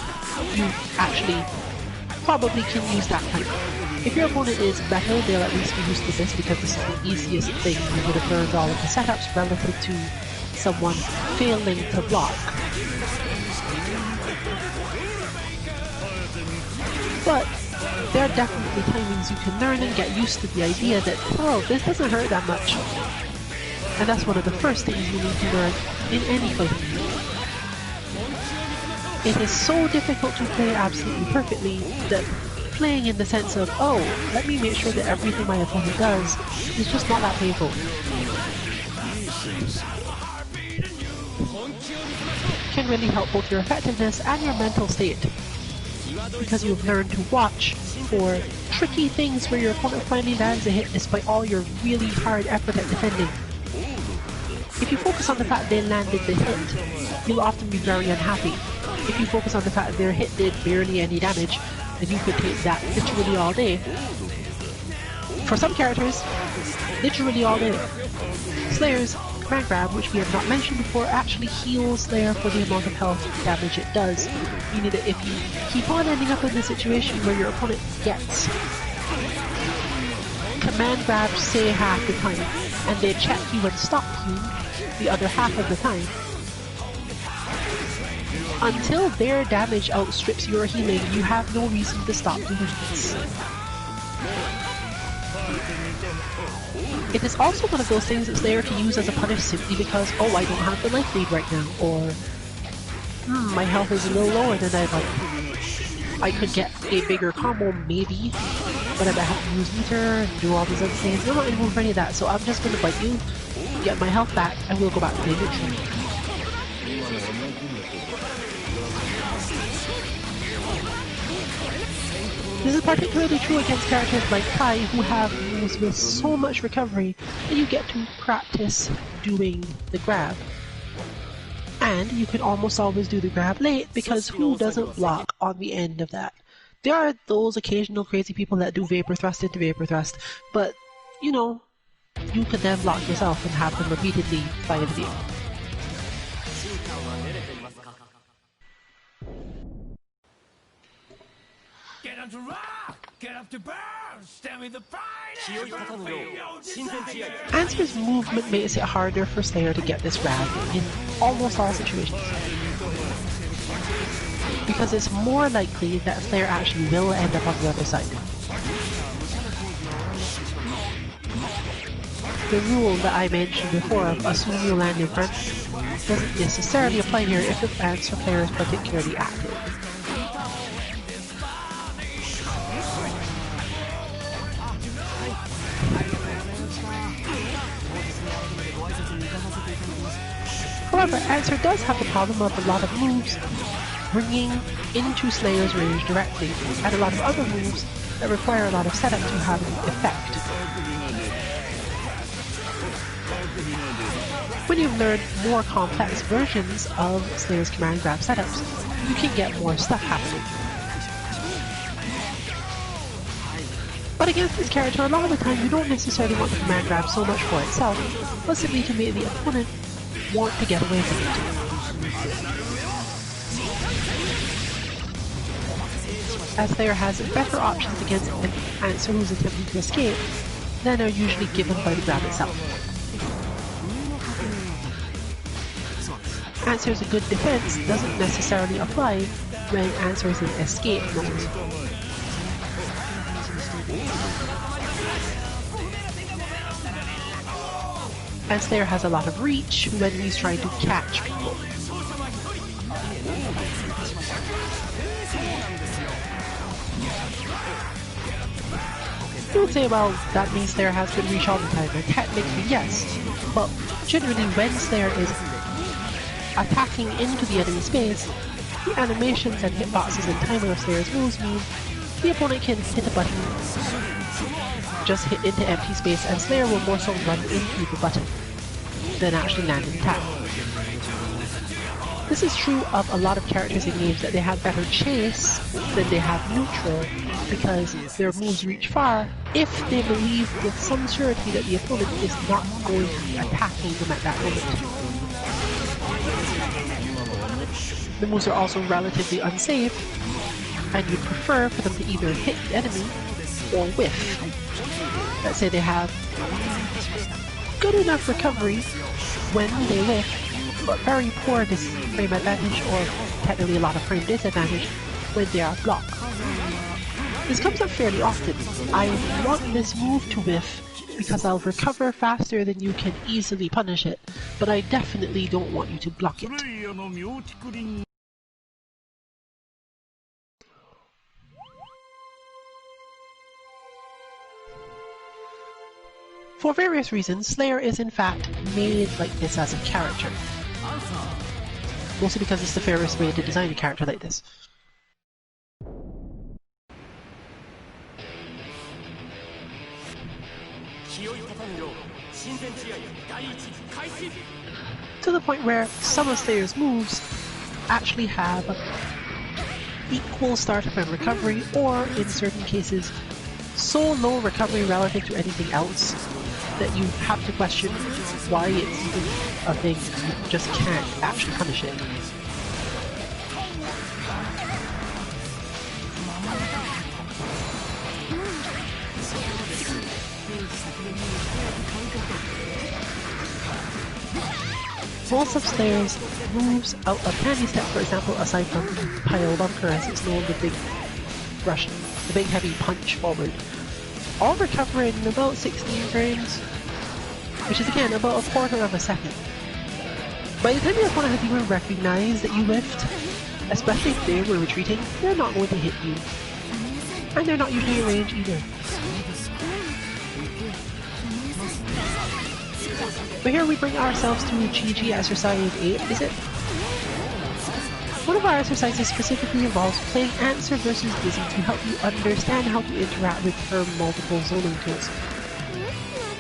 you actually probably can use that type. If your opponent is better, they'll at least be used to this because this is the easiest thing. You would have learned all of the setups relative to someone failing to block. But there are definitely timings you can learn and get used to the idea that, oh, this doesn't hurt that much. And that's one of the first things you need to learn in any fighting game. It is so difficult to play absolutely perfectly that playing in the sense of, oh, let me make sure that everything my opponent does is just not that painful. Can really help both your effectiveness and your mental state, because you've learned to watch for tricky things where your opponent finally lands a hit despite all your really hard effort at defending. If you focus on the fact they landed the hit, you'll often be very unhappy. If you focus on the fact their hit did barely any damage, then you could take that literally all day. For some characters, literally all day. Slayer's command grab, which we have not mentioned before, actually heals Slayer for the amount of health damage it does, meaning that if you keep on ending up in the situation where your opponent gets command grabs, say half the time, and they check you and stop you the other half of the time, until their damage outstrips your healing, you have no reason to stop doing this. It is also one of those things that Slayer can use as a punish simply because, oh, I don't have the life lead right now, or my health is a little lower than I'd like. I could get a bigger combo, maybe, but I might have to use meter and do all these other things. I'm not in the mood for any of that, so I'm just going to bite you, get my health back, and we'll go back to the neutral. This is particularly true against characters like Kai, who have moves with so much recovery that you get to practice doing the grab. And you can almost always do the grab late, because who doesn't block on the end of that? There are those occasional crazy people that do vapor thrust into vapor thrust, but, you know, you could then block yourself and have them repeatedly fly into the air. Get up to rock! Get up to burn! Stand with the fire! Answer's movement makes it harder for Slayer to get this grab in almost all situations, because it's more likely that Slayer actually will end up on the other side. The rule that I mentioned before of assume you land in front doesn't necessarily apply here if the Answer player is particularly active. However, Answer does have the problem of a lot of moves bringing into Slayer's range directly, and a lot of other moves that require a lot of setup to have an effect. When you've learned more complex versions of Slayer's command grab setups, you can get more stuff happening. But against this character, a lot of the time you don't necessarily want the command grab so much for itself, but simply to make the opponent want to get away from it. As Slayer has better options against an Answer who's attempting to escape than are usually given by the grab itself. Answer's a good defense doesn't necessarily apply when Answer is in escape mode. And Slayer has a lot of reach when he's trying to catch people. You would say, well, that means Slayer has good reach all the time, and technically yes, but generally when Slayer is attacking into the enemy space, the animations and hitboxes and timing of Slayer's moves mean the opponent can hit a button just hit into empty space, and Slayer will more so run into the button than actually land an attack. This is true of a lot of characters in games that they have better chase than they have neutral, because their moves reach far if they believe with some surety that the opponent is not going to be attacking them at that moment. The moves are also relatively unsafe, and you'd prefer for them to either hit the enemy or whiff. Let's say they have good enough recovery when they whiff, but very poor frame advantage, or technically a lot of frame disadvantage when they are blocked. This comes up fairly often. I want this move to whiff because I'll recover faster than you can easily punish it, but I definitely don't want you to block it. For various reasons, Slayer is in fact made like this as a character. Mostly because it's the fairest way to design a character like this. To the point where some of Slayer's moves actually have equal startup and recovery, or in certain cases, so low recovery relative to anything else that you have to question why it's even a thing. You just can't actually punish it. Most of Slayer's moves out of Candy Step, for example, aside from Pile Bunker as it's known, the big rush, the big heavy punch forward, all recover in about 16 frames, which is again about a quarter of a second. By the time your opponent has even recognized that you whiffed, especially if they were retreating, they're not going to hit you. And they're not usually in range either. But here we bring ourselves to GG exercise 8, is it? One of our exercises specifically involves playing Answer versus Dizzy to help you understand how to interact with her multiple zoning tools.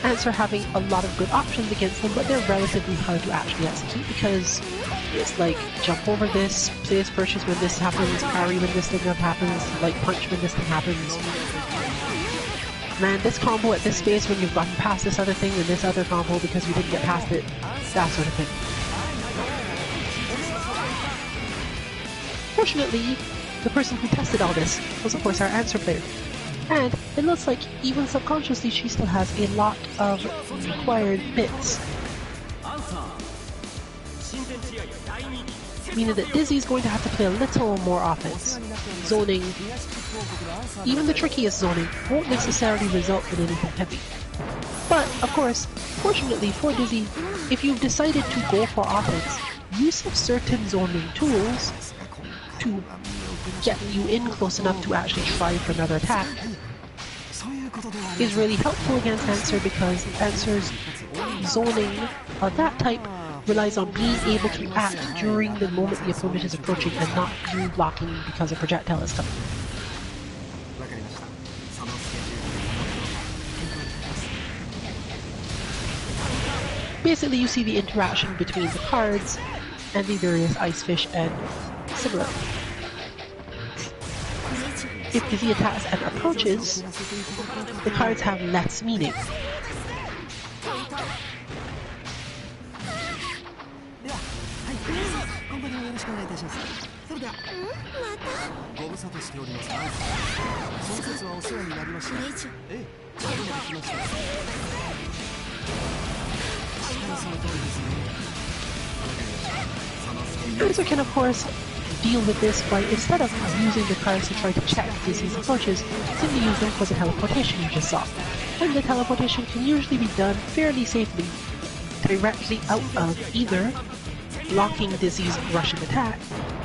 Answer having a lot of good options against them, but they're relatively hard to actually execute because it's like jump over this, place purchase when this happens, parry when this thing happens, like punch when this thing happens. Man, this combo at this space when you've gotten past this other thing and this other combo because you didn't get past it, that sort of thing. Fortunately, the person who tested all this was of course our Answer player. And it looks like even subconsciously she still has a lot of required bits. Meaning that Dizzy's going to have to play a little more offense. Zoning, even the trickiest zoning, won't necessarily result in anything heavy. But, of course, fortunately for Dizzy, if you've decided to go for offense, use of certain zoning tools to get you in close enough to actually try for another attack is really helpful against Answer, because Answer's zoning of that type relies on being able to act during the moment the opponent is approaching and not you blocking because a projectile is coming. Basically, you see the interaction between the cards and the various ice fish and similar. If Dizzy attacks and approaches, the cards have less meaning. Answer can of course deal with this by, instead of using the cards to try to check Dizzy's approaches, simply use them for the teleportation you just saw. And the teleportation can usually be done fairly safely, directly out of either blocking Dizzy's rushing attack,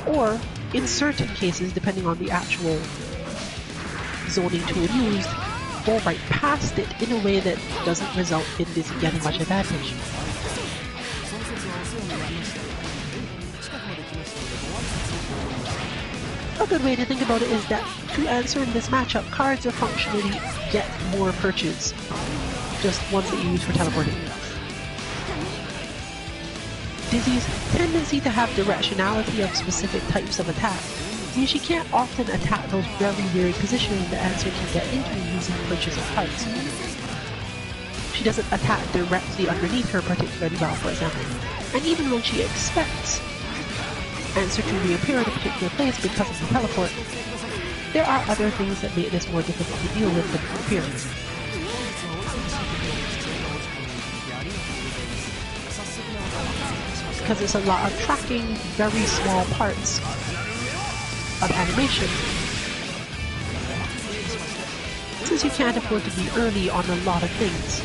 or in certain cases, depending on the actual zoning tool used, go right past it in a way that doesn't result in Dizzy getting much advantage. good way to think about it is that to answer in this matchup, cards are functionally get more perches, just ones that you use for teleporting. Dizzy's tendency to have directionality of specific types of attack means she can't often attack those very weird positions the answer can get into using perches of cards. She doesn't attack directly underneath her particularly well, for example, and even when she expects answer to reappear at a particular place because of the teleport, there are other things that make this more difficult to deal with than it appears. Because it's a lot of tracking very small parts of animation, since you can't afford to be early on a lot of things.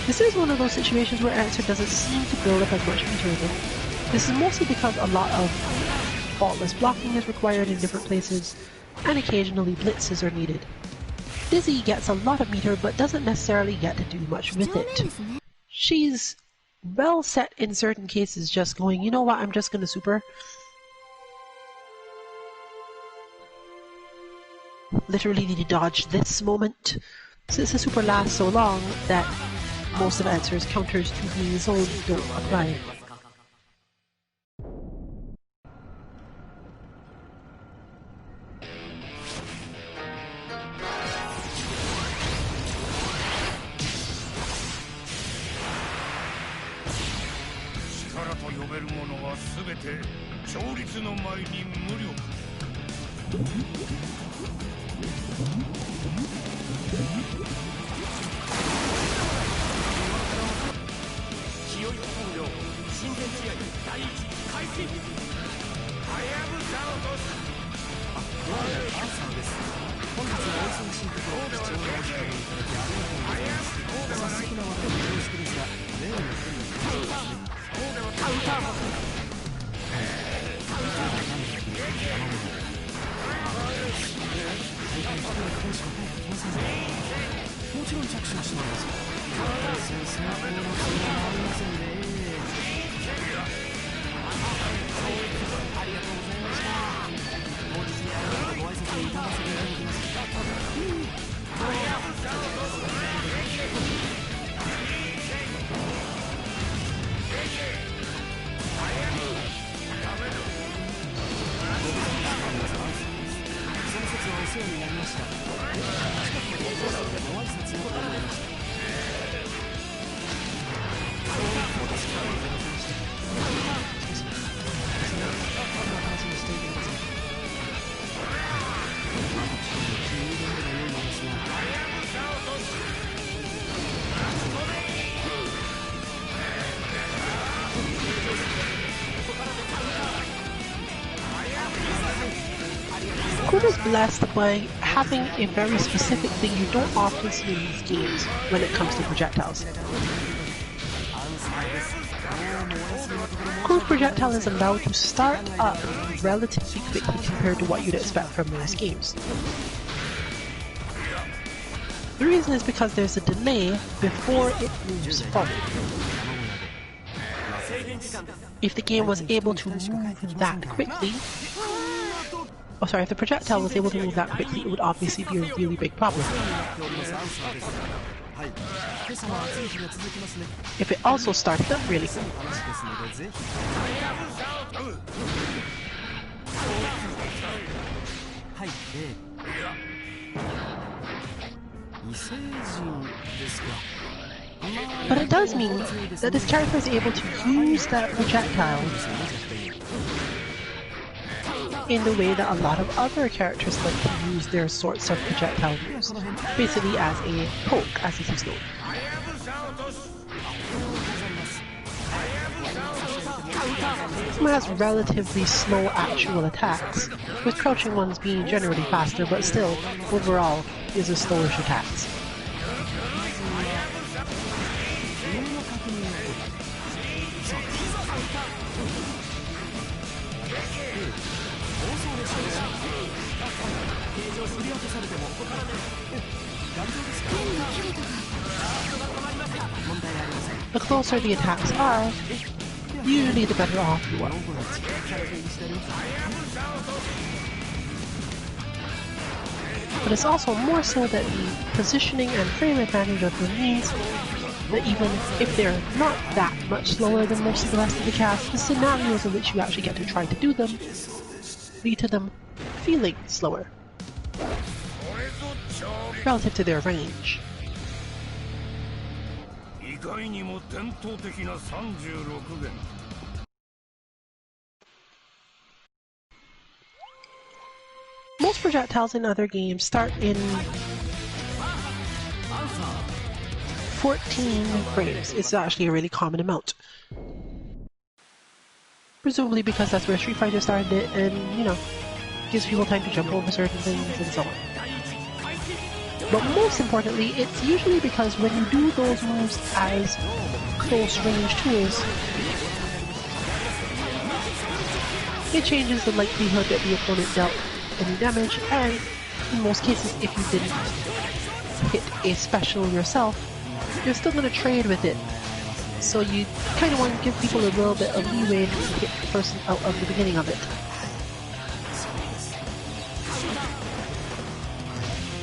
This is one of those situations where answer doesn't seem to build up as much meter. This is mostly because a lot of faultless blocking is required in different places, and occasionally blitzes are needed. Dizzy gets a lot of meter but doesn't necessarily get to do much with it. She's well set in certain cases, just going, you know what, I'm just gonna super. Literally need to dodge this moment, since the super lasts so long that most of answer's counters to being zoned don't apply. Code is blessed by having a very specific thing you don't often see in these games when it comes to projectiles. Code's projectile is allowed to start up relatively quickly compared to what you'd expect from most games. The reason is because there's a delay before it moves forward. If the game was able to move that quickly, if the projectile was able to move that quickly, it would obviously be a really big problem. If it also started up really quick. But it does mean that this character is able to use that projectile in the way that a lot of other characters like to use their sorts of projectile moves, basically as a poke, as it is known. It has relatively slow actual attacks, with crouching ones being generally faster, but still, overall, is a slowish attacks. The closer the attacks are, usually the better off you are. But it's also more so that the positioning and frame advantage of them means that even if they're not that much slower than most of the rest of the cast, the scenarios in which you actually get to try to do them lead to them feeling slower relative to their range. Most projectiles in other games start in 14 frames. It's actually a really common amount. Presumably because that's where Street Fighter started it and, you know, gives people time to jump over certain things and so on. But most importantly, it's usually because when you do those moves as close range tools, it changes the likelihood that the opponent dealt any damage, and in most cases, if you didn't hit a special yourself, you're still going to trade with it. So you kind of want to give people a little bit of leeway to hit the person out of the beginning of it.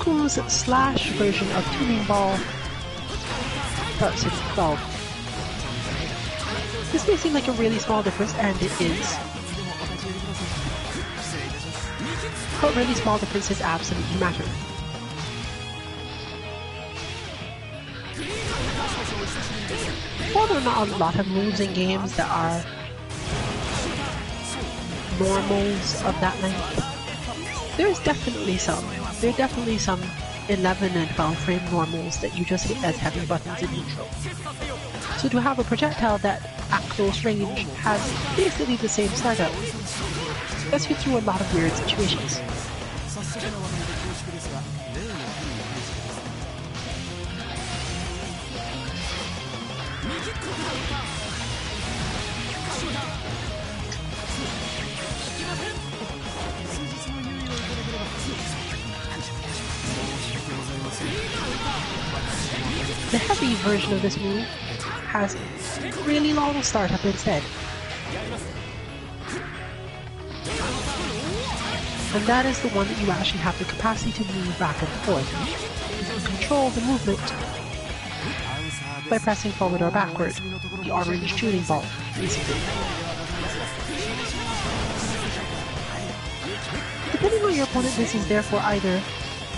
Kum's slash version of Tuning Ball starts at 12. This may seem like a really small difference, and it is. But really small differences absolutely matter. While there are not a lot of moves in games that are normals of that length, there's definitely some. There are definitely some 11 and 12 frame normals that you just hit as heavy buttons in neutral. So to have a projectile that at close range has basically the same startup gets you through a lot of weird situations. The heavy version of this move has really long startup instead. And that is the one that you actually have the capacity to move back and forth. You can control the movement by pressing forward or backward, the orange tuning ball, basically. Depending on your opponent, this is therefore either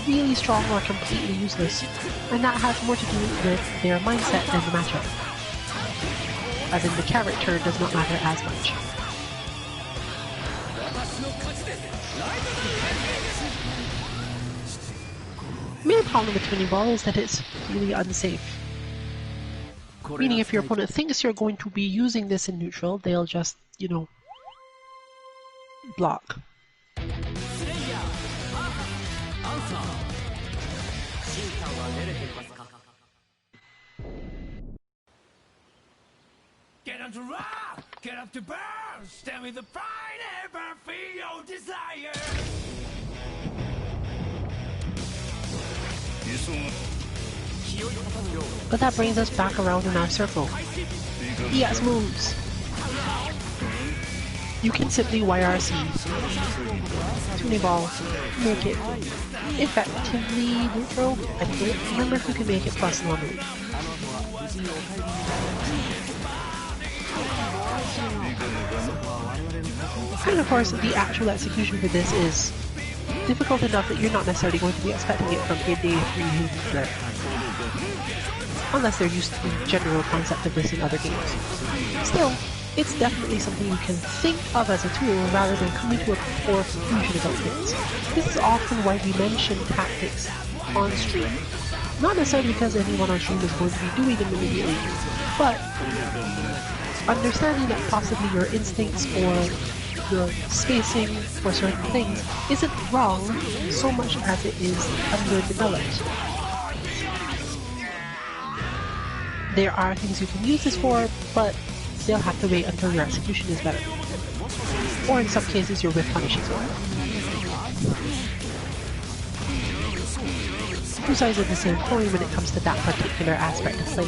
really strong or completely useless, and that has more to do with their mindset than the matchup. As in, the character does not matter as much. The main problem with Tuning Ball is that it's really unsafe. Meaning if your opponent thinks you're going to be using this in neutral, they'll just, you know, block. Get up to rock, get up to burn, stand with the pride, ever feel your desire. But that brings us back around in our circle. EX moves. You can simply YRC Tuning Ball, make it effectively neutral. I don't remember if you can make it plus normally. And of course, the actual execution for this is difficult enough that you're not necessarily going to be expecting it from a day 3 movie player. Unless they're used to the general concept of this in other games. Still, it's definitely something you can think of as a tool rather than coming to a core conclusion about things. This is often why we mention tactics on stream. Not necessarily because anyone on stream is going to be doing them immediately, but understanding that possibly your instincts or your spacing for certain things isn't wrong so much as it is underdeveloped. There are things you can use this for, but they'll have to wait until your execution is better. Or in some cases your whip punishes well. two sides of the same coin when it comes to that particular aspect of play.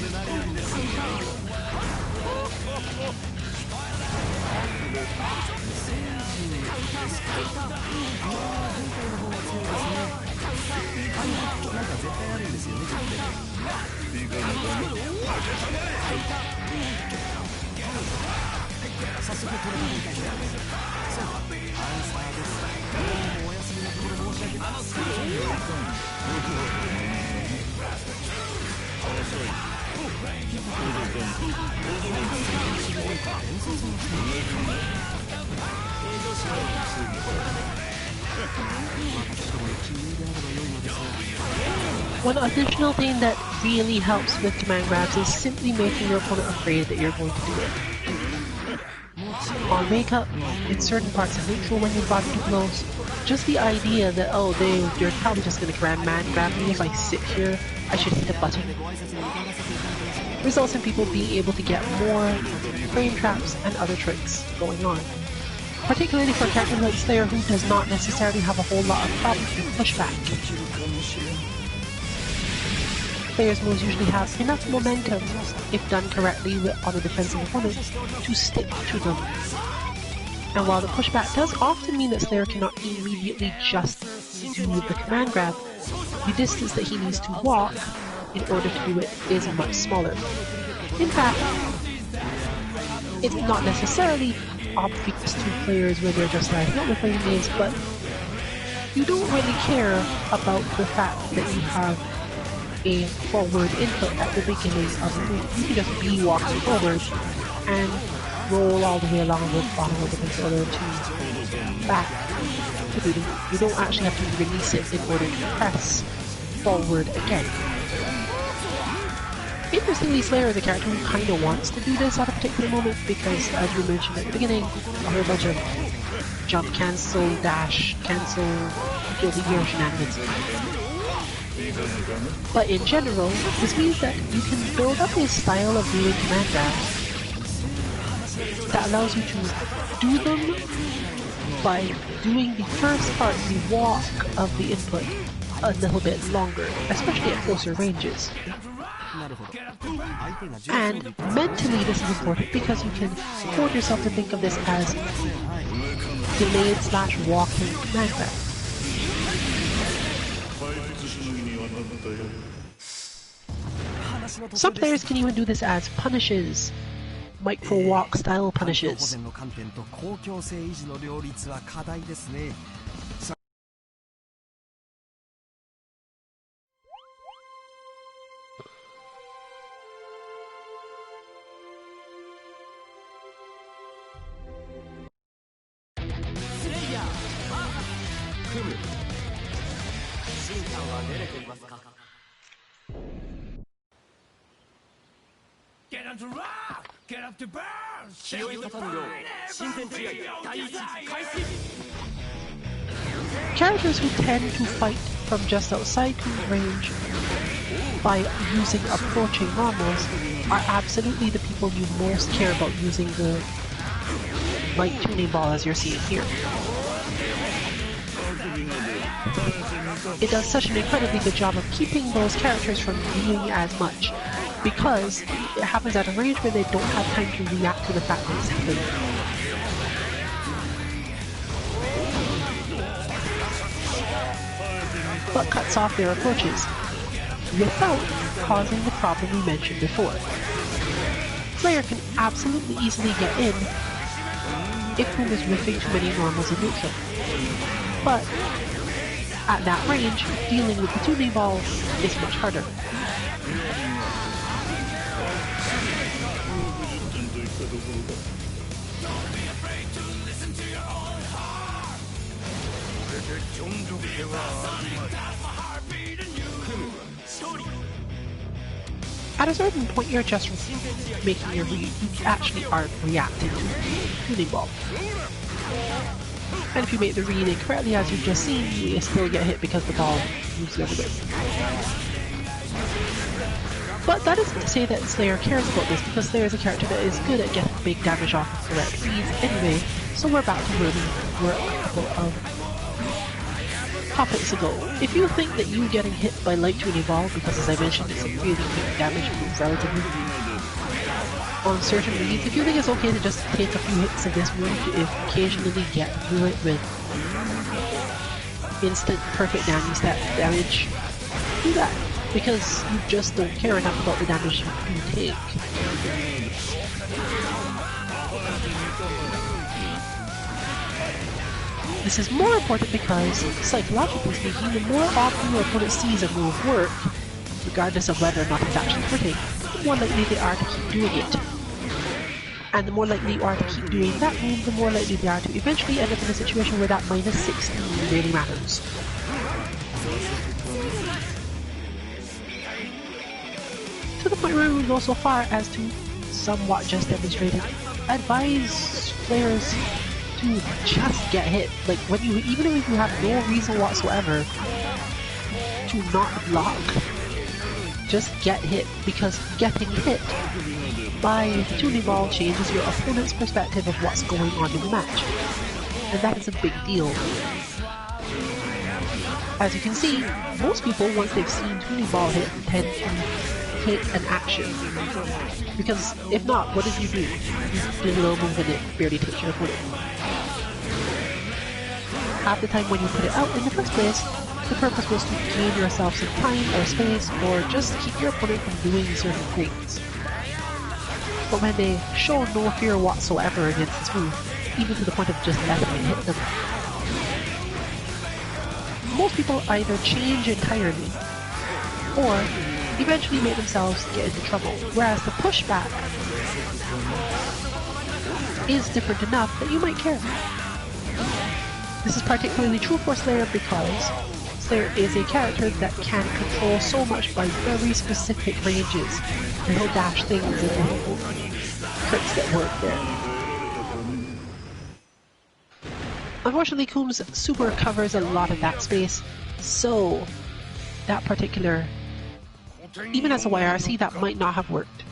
One additional thing that really helps with command grabs is simply making your opponent afraid that you're going to do it. On makeup, in certain parts of neutral when your body blows, just the idea that, oh, you're probably just going to command grab me if I sit here, I should hit a button, results in people being able to get more frame traps and other tricks going on. Particularly for a character like Slayer who does not necessarily have a whole lot of problems with pushback. Slayer's moves usually have enough momentum, if done correctly on a defensive opponent, to stick to them. And while the pushback does often mean that Slayer cannot immediately just do the command grab, the distance that he needs to walk in order to do it is much smaller. In fact, it's not necessarily obvious to players when they're just lining up with playing games, but you don't really care about the fact that you have a forward input at the beginning of the move. You can just be walking forward and roll all the way along the bottom of the controller to back to do the move. You don't actually have to release it in order to press forward again. Interestingly, Slayer is a character who kind of wants to do this at a particular moment because, as we mentioned at the beginning, a whole bunch of jump cancel, dash cancel, guilty gear shenanigans. But in general, this means that you can build up a style of doing command grabs that allows you to do them by doing the first part, the walk of the input, a little bit longer, especially at closer ranges. And mentally this is important because you can afford yourself to think of this as delayed / walking command grab. Some players can even do this as punishes, micro walk style punishes. Get up to rock! Get up to burn! Stand with the fire ever feel Characters who tend to fight from just outside range by using approaching normals are absolutely the people you most care about using the light tuning ball as you're seeing here. It does such an incredibly good job of keeping those characters from doing as much, because it happens at a range where they don't have time to react to the fact that it's happening. But cuts off their approaches, without causing the problem we mentioned before. Slayer can absolutely easily get in if one is riffing too many normals in neutral. But at that range, dealing with the tuning ball is much harder. At a certain point, you're just making your read. You actually aren't reacting to the tuning ball. And if you make the read incorrectly, as you've just seen, you still get hit because the ball moves the other way. But that isn't to say that Slayer cares about this, because Slayer is a character that is good at getting big damage off of correct reads anyway, so we're back to where we were a couple of topics ago, if you think that you getting hit by light tuning ball, because as I mentioned it's a really weak damage move relatively, on certain reads, if you think it's okay to just take a few hits of this move to occasionally get through it with instant perfect nanny step damage, do that, because you just don't care enough about the damage you take. This is more important because, psychologically speaking, the more often your opponent sees a move work, regardless of whether or not it's actually working, the more likely they are to keep doing it. And the more likely you are to keep doing that move, the more likely they are to eventually end up in a situation where that minus 16 really matters. To the point where we would go so far as to, somewhat just demonstrated, advise players to just get hit. Like, when you, even if you have no reason whatsoever to not block, just get hit, because getting hit by the tuning ball changes your opponent's perspective of what's going on in the match, and that is a big deal. As you can see, most people, once they've seen tuning ball hit, tend to take an action, because if not, what did you do? You did a little move and it barely takes your opponent. Half the time when you put it out in the first place, the purpose was to gain yourself some time or space, or just keep your opponent from doing certain things. But when they show no fear whatsoever against this move, even to the point of just letting it hit them, most people either change entirely, or eventually make themselves get into trouble, whereas the pushback is different enough that you might care. This is particularly true for Slayer because Slayer is a character that can control so much by very specific ranges. Little dash things and little tricks that work there. Unfortunately, Coom's super covers a lot of that space, so that particular, even as a YRC, that might not have worked.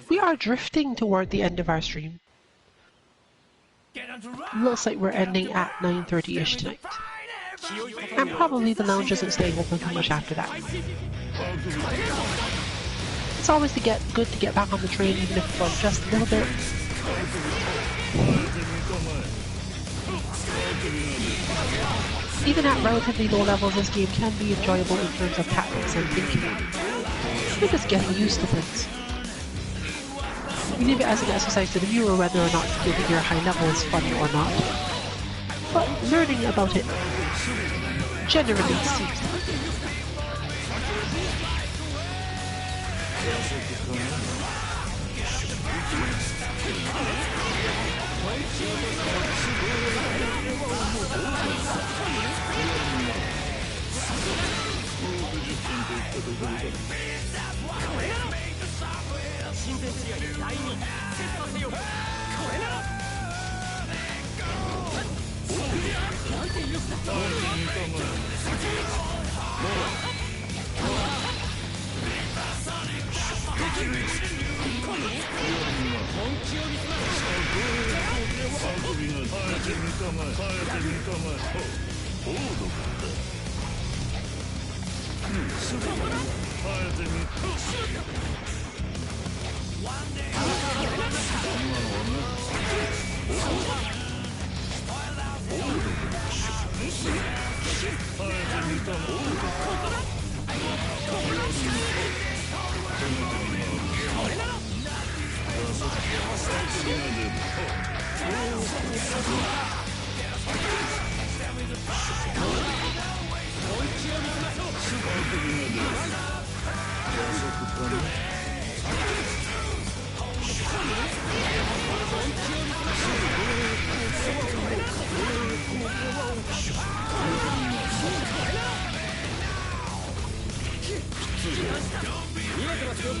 We are drifting toward the end of our stream. Looks like we're ending at 9:30ish tonight. And probably the lounge isn't staying open too much after that. It's always good to get back on the train, even if for just a little bit. Even at relatively low levels, this game can be enjoyable in terms of tactics and thinking. We're just getting used to things. We leave it as an exercise to the viewer whether or not giving your high level is fun or not. But learning about it generally seems fun.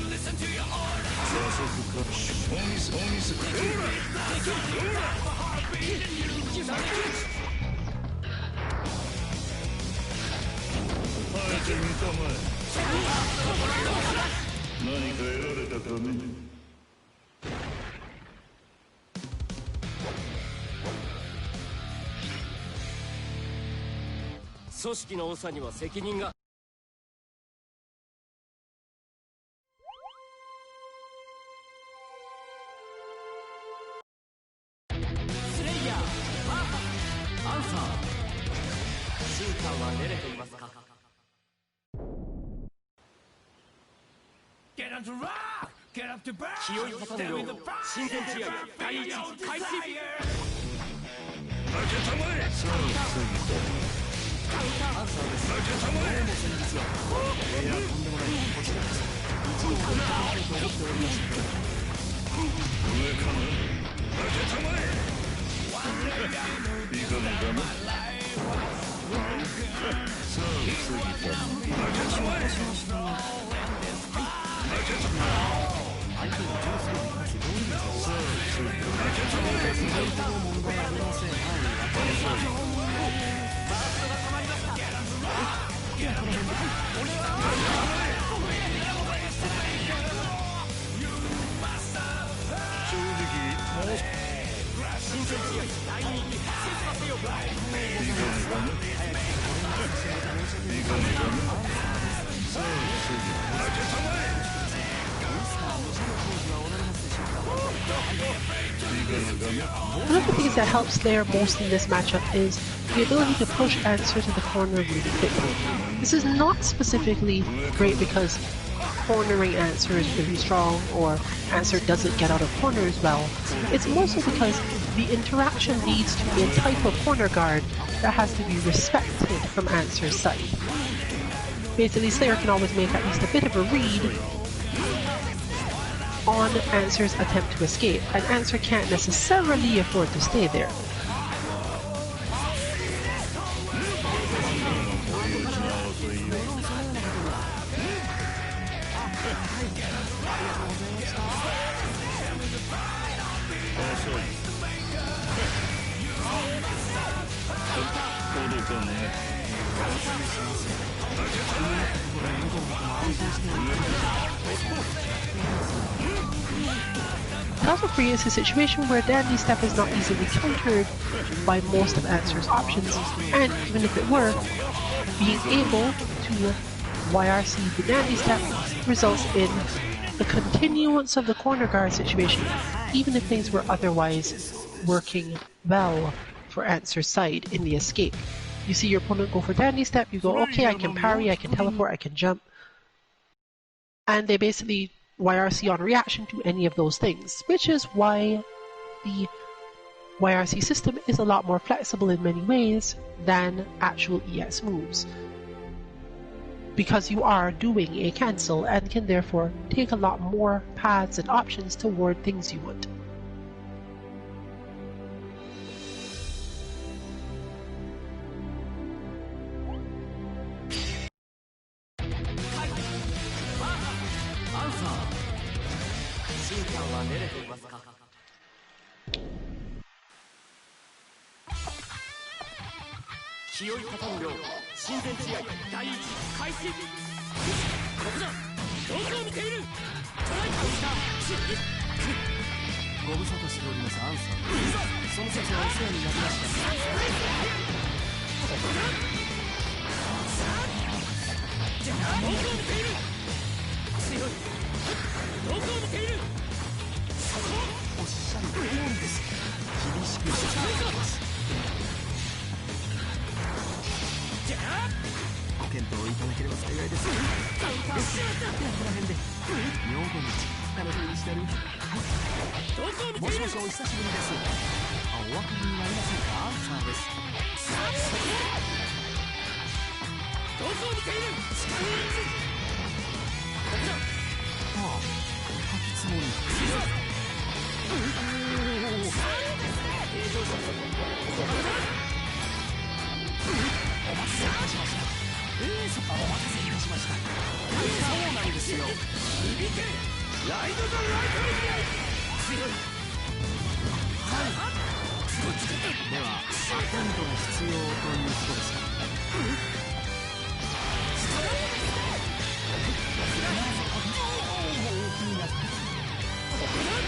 Listen to your orders. 何か得られたために組織の長には責任が。スレイヤーアンサー進化は練れていますか。気を立たぬよう親善試合第一開始。負けたまえ。アンサーです。負けたまえ。いや、とんでもない。こちらです。一度は勝てないと思っておりました。上かな。負けたまえ。いかがだな。さあ過ぎた。負けたまえ。負けたまえ。相手が上手を生かすゴールです。さあ過ぎた。負けたまえ。問題ありません。正直もう親善試合第2期切磋せよ。いかがだな。いかがだな。さあ過ぎた。負けたまえ。One of the things that helps there most in this matchup is the ability to push answer to the corner really quickly. This is not specifically great because cornering answer is really strong or answer doesn't get out of corners well. It's more so because the interaction leads to a type of corner guard that has to be respected from answer's side. Basically, Slayer can always make at least a bit of a read on Answer's attempt to escape, and Answer can't necessarily afford to stay there. It also creates a situation where Dandy Step is not easily countered by most of Answer's options, and even if it were, being able to YRC the Dandy Step results in the continuance of the corner guard situation, even if things were otherwise working well for Answer's side in the escape. You see your opponent go for Dandy Step, you go, okay, I can parry, I can teleport, I can jump, and they basically YRC on reaction to any of those things, which is why the YRC system is a lot more flexible in many ways than actual EX moves, because you are doing a cancel and can therefore take a lot more paths and options toward things you want.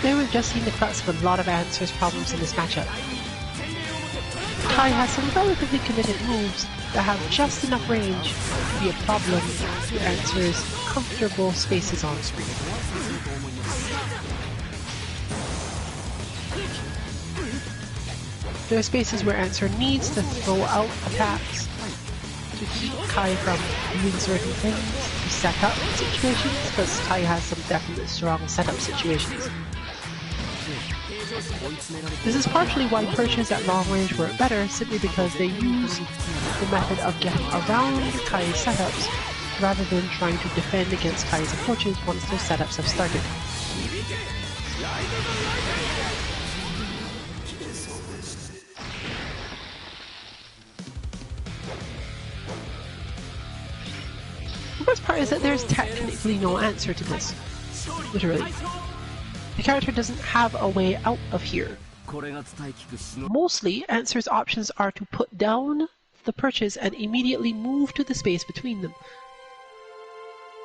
There we've just seen the crux of a lot of Answer's problems in this matchup. Kai has some relatively committed moves that have just enough range to be a problem to Answer's comfortable spaces on screen. There are spaces where Answer needs to throw out attacks to keep Kai from doing certain things, to set up situations, because Kai has some definite strong setup situations. This is partially why perches at long range work better, simply because they use the method of getting around Kai's setups rather than trying to defend against Kai's approaches once their setups have started. The worst part is that there's technically no answer to this. Literally. The character doesn't have a way out of here. Mostly, Answer's options are to put down the perches and immediately move to the space between them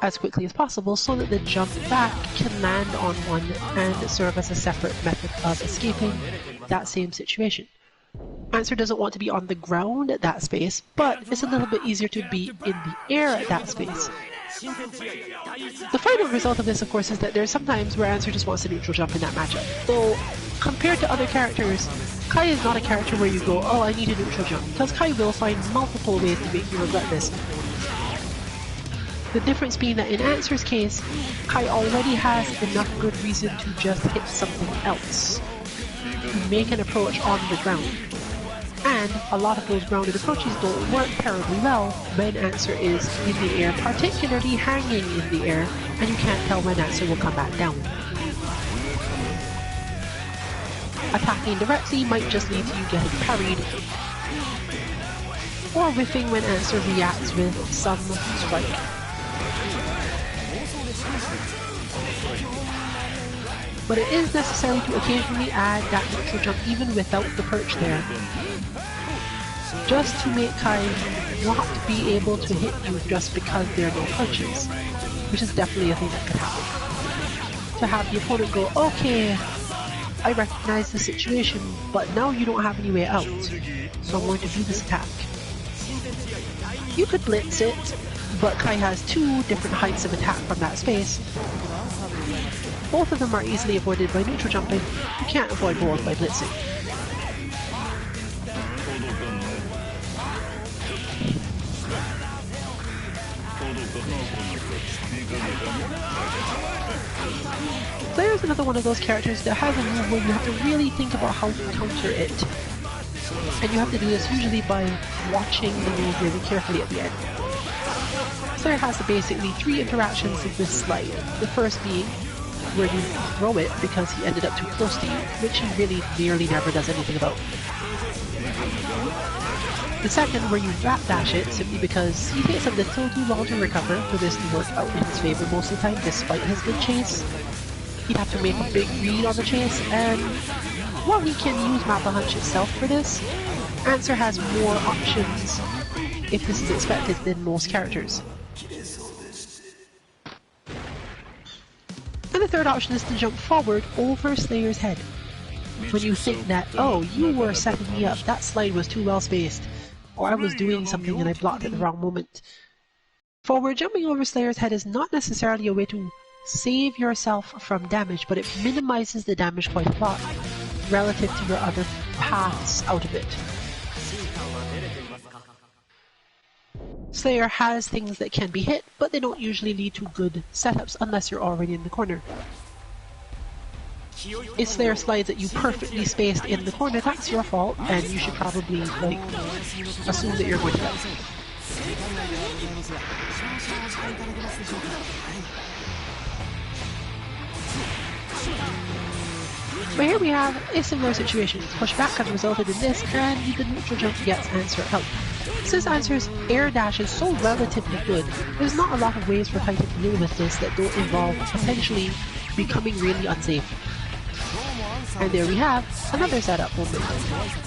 as quickly as possible so that the jump back can land on one and serve as a separate method of escaping that same situation. Answer doesn't want to be on the ground at that space, but it's a little bit easier to be in the air at that space. The final result of this, of course, is that there's sometimes where Answer just wants to neutral jump in that matchup. Though, compared to other characters, Kai is not a character where you go, oh, I need a neutral jump, because Kai will find multiple ways to make you regret this. The difference being that in Answer's case, Kai already has enough good reason to just hit something else, to make an approach on the ground. And a lot of those grounded approaches don't work terribly well when Answer is in the air, particularly hanging in the air, and you can't tell when Answer will come back down. Attacking directly might just lead to you getting parried, or whiffing when Answer reacts with some strike. But it is necessary to occasionally add that neutral jump even without the perch there, just to make Kai not be able to hit you just because there are no perches, which is definitely a thing that could happen. To have the opponent go, okay, I recognize the situation, but now you don't have any way out, so I'm going to do this attack. You could blitz it, but Kai has two different heights of attack from that space. Both of them are easily avoided by neutral jumping. You can't avoid both by blitzing. Slayer is another one of those characters that has a move where you have to really think about how to counter it. And you have to do this usually by watching the move really carefully at the end. Slayer has basically three interactions with this slide. The first being where you throw it because he ended up too close to you, which he really nearly never does anything about. The second where you rap dash it simply because he takes a little too long to recover for this to work out in his favor most of the time despite his good chase. He'd have to make a big read on the chase, and while he can use Mappa Hunch itself for this, Answer has more options if this is expected than most characters. And the third option is to jump forward over Slayer's head. When you think that, oh, you were setting me up, that slide was too well spaced, or I was doing something and I blocked at the wrong moment. Forward jumping over Slayer's head is not necessarily a way to save yourself from damage, but it minimizes the damage quite a lot relative to your other paths out of it. Slayer has things that can be hit, but they don't usually lead to good setups unless you're already in the corner. If Slayer slides at you perfectly spaced in the corner, that's your fault, and you should probably, assume that you're going to die. But here we have a similar situation. Pushback has resulted in this, and the neutral jump gets Answer out. Since Answer's air dash is so relatively good, there's not a lot of ways for Kai to deal with this that don't involve potentially becoming really unsafe. And there we have another setup moment.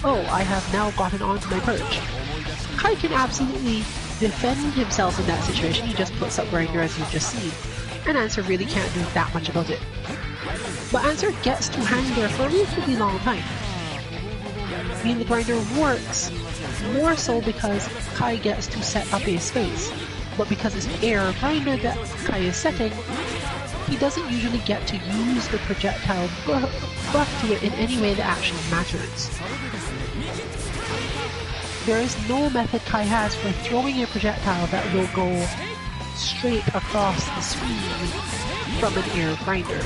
Oh, I have now gotten onto my perch. Kai can absolutely defend himself in that situation. He just puts up Grinder as you've just seen. And Answer really can't do that much about it. But Answer gets to hang there for a reasonably long time. I mean, the Grinder works more so because Kai gets to set up a space. But because it's air Grinder that Kai is setting, he doesn't usually get to use the projectile buff to it in any way that actually matters. There is no method Kai has for throwing a projectile that will go straight across the screen from an air Grinder.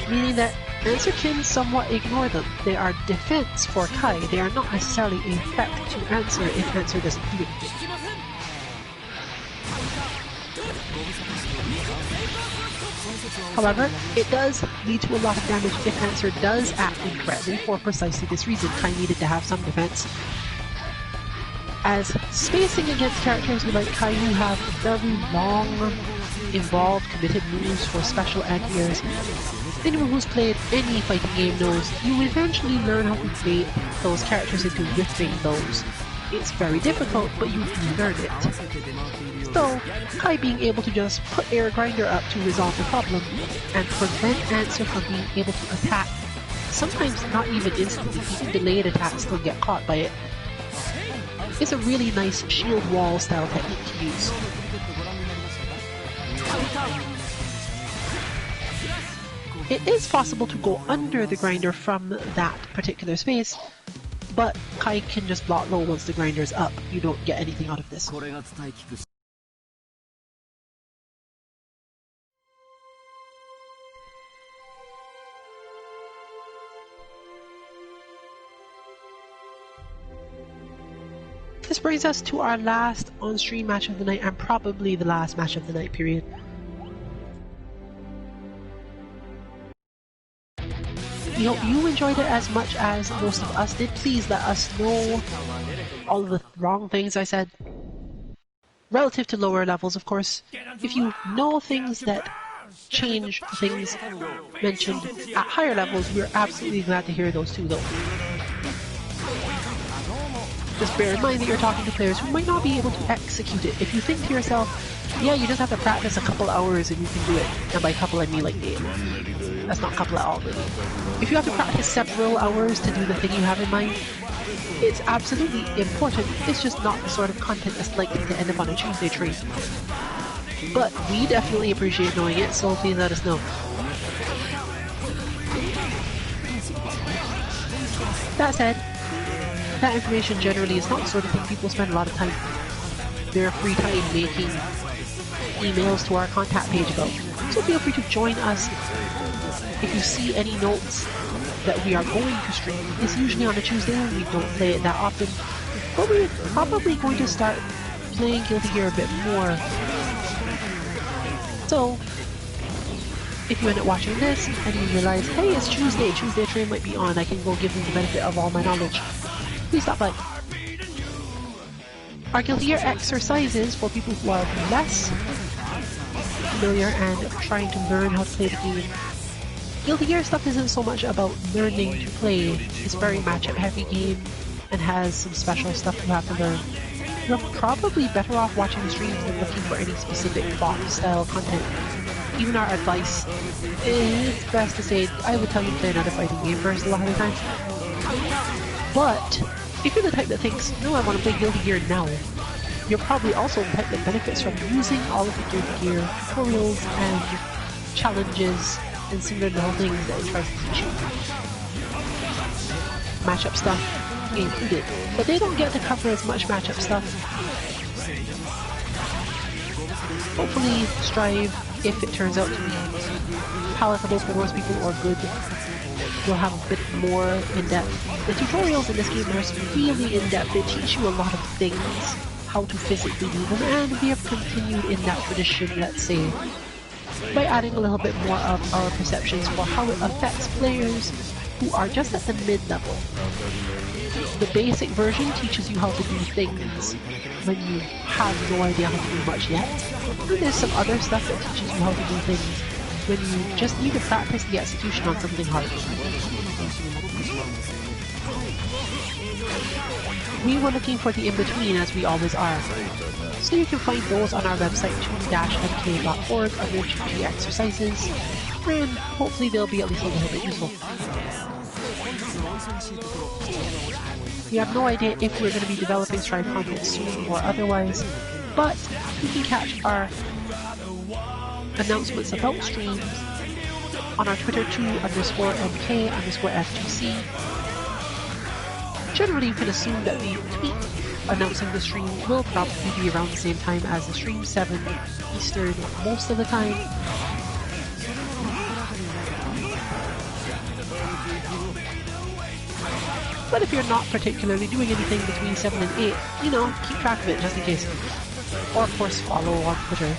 Meaning that Answer can somewhat ignore them. They are defense for Kai. They are not necessarily a threat to Answer if Answer doesn't do anything. However, it does lead to a lot of damage if Answer does act incorrectly. For precisely this reason, Kai needed to have some defense. As spacing against characters like Kai who have very long, involved, committed moves for special anti-airs, anyone who's played any fighting game knows you eventually learn how to bait those characters into whiffing those. It's very difficult, but you do learn it. So, Kai being able to just put Air Grinder up to resolve the problem and prevent Answer from being able to attack, sometimes not even instantly, even delayed attacks still get caught by it. It's a really nice shield wall style technique to use. It is possible to go under the Grinder from that particular space, but Kai can just block low once the Grinder's up. You don't get anything out of this. This brings us to our last on-stream match of the night, and probably the last match of the night, period. We hope you enjoyed it as much as most of us did. Please let us know all of the wrong things I said. Relative to lower levels, of course. If you know things that change things mentioned at higher levels, we're absolutely glad to hear those too, though. Just bear in mind that you're talking to players who might not be able to execute it. If you think to yourself, yeah, you just have to practice a couple hours and you can do it. And by couple, I mean like days. That's not couple at all, really. If you have to practice several hours to do the thing you have in mind, it's absolutely important. It's just not the sort of content that's likely to end up on a Tuesday train. But we definitely appreciate knowing it, so please let us know. That said, that information generally is not the sort of thing people spend a lot of time, their free time making emails to our contact page about. So feel free to join us if you see any notes that we are going to stream. It's usually on a Tuesday, we don't play it that often, but we're probably going to start playing Guilty Gear a bit more. So, if you end up watching this and you realize, hey, it's Tuesday train might be on, I can go give them the benefit of all my knowledge, please stop by. Our Guilty Gear exercises for people who are less familiar and trying to learn how to play the game. Guilty Gear stuff isn't so much about learning to play, it's very matchup heavy game and has some special stuff you have to learn. You're probably better off watching the streams than looking for any specific box style content. Even our advice, it's best to say, I would tell you to play another fighting game first a lot of the time. But if you're the type that thinks, no, I want to play Guilty Gear now, you're probably also the type that benefits from using all of the Guilty Gear tutorials and challenges and similar little things that it tries to teach you. Matchup stuff included, but they don't get to cover as much matchup stuff. Hopefully Strive, if it turns out to be palatable for most people or good, will have a bit more in-depth. The tutorials in this game are really in-depth. They teach you a lot of things, how to physically do them, and we have continued in that tradition, let's say, by adding a little bit more of our perceptions for how it affects players who are just at the mid-level. The basic version teaches you how to do things when you have no idea how to do much yet. And there's some other stuff that teaches you how to do things when you just need to practice the execution on something hard. We were looking for the in-between, as we always are. So you can find those on our website 2-mk.org under 2G exercises, and hopefully they'll be at least a little bit useful. We have no idea if we're going to be developing Strive content soon or otherwise, but you can catch our announcements about streams on our Twitter 2_MK_FGC. Generally, you can assume that the tweet announcing the stream will probably be around the same time as the stream, 7 Eastern most of the time. But if you're not particularly doing anything between 7 and 8, you know, keep track of it just in case. Or of course follow on Twitter.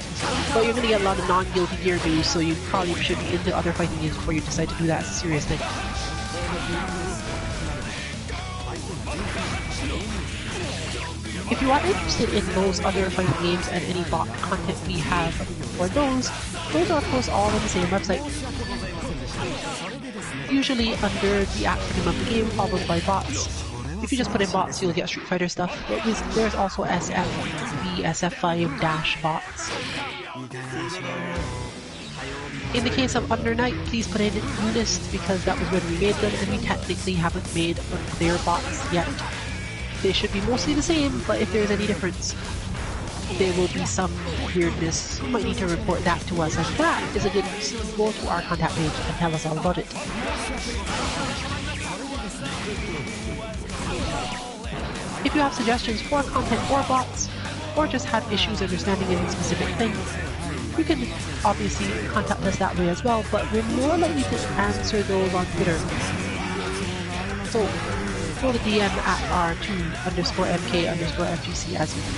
But you're going to get a lot of non-Guilty Gear news, so you probably should be into other fighting games before you decide to do that as a serious thing. If you are interested in those other fighting games and any bot content we have for those are of course all on the same website. Usually under the acronym of the game followed by bots. If you just put in bots, you'll get Street Fighter stuff, but there's also SFV, SF5-bots. In the case of Under Night, please put in Unist because that was when we made them and we technically haven't made their bots yet. They should be mostly the same, but if there's any difference, there will be some weirdness. You might need to report that to us, and that is a good reason to go to our contact page and tell us all about it. If you have suggestions for content or bots, or just have issues understanding any specific thing, you can obviously contact us that way as well, but we're more likely to answer those on Twitter. So, throw the DM at our 2_MK_FGC as you need.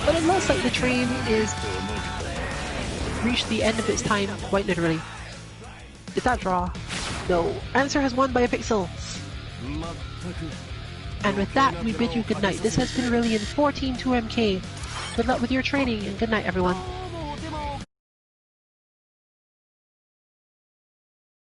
But it looks like the train is reached the end of its time, quite literally. Did that draw? No. Answer has won by a pixel. And with that, we bid you good night. This has been Rillian for Team 2MK. Good luck with your training, and good night, everyone.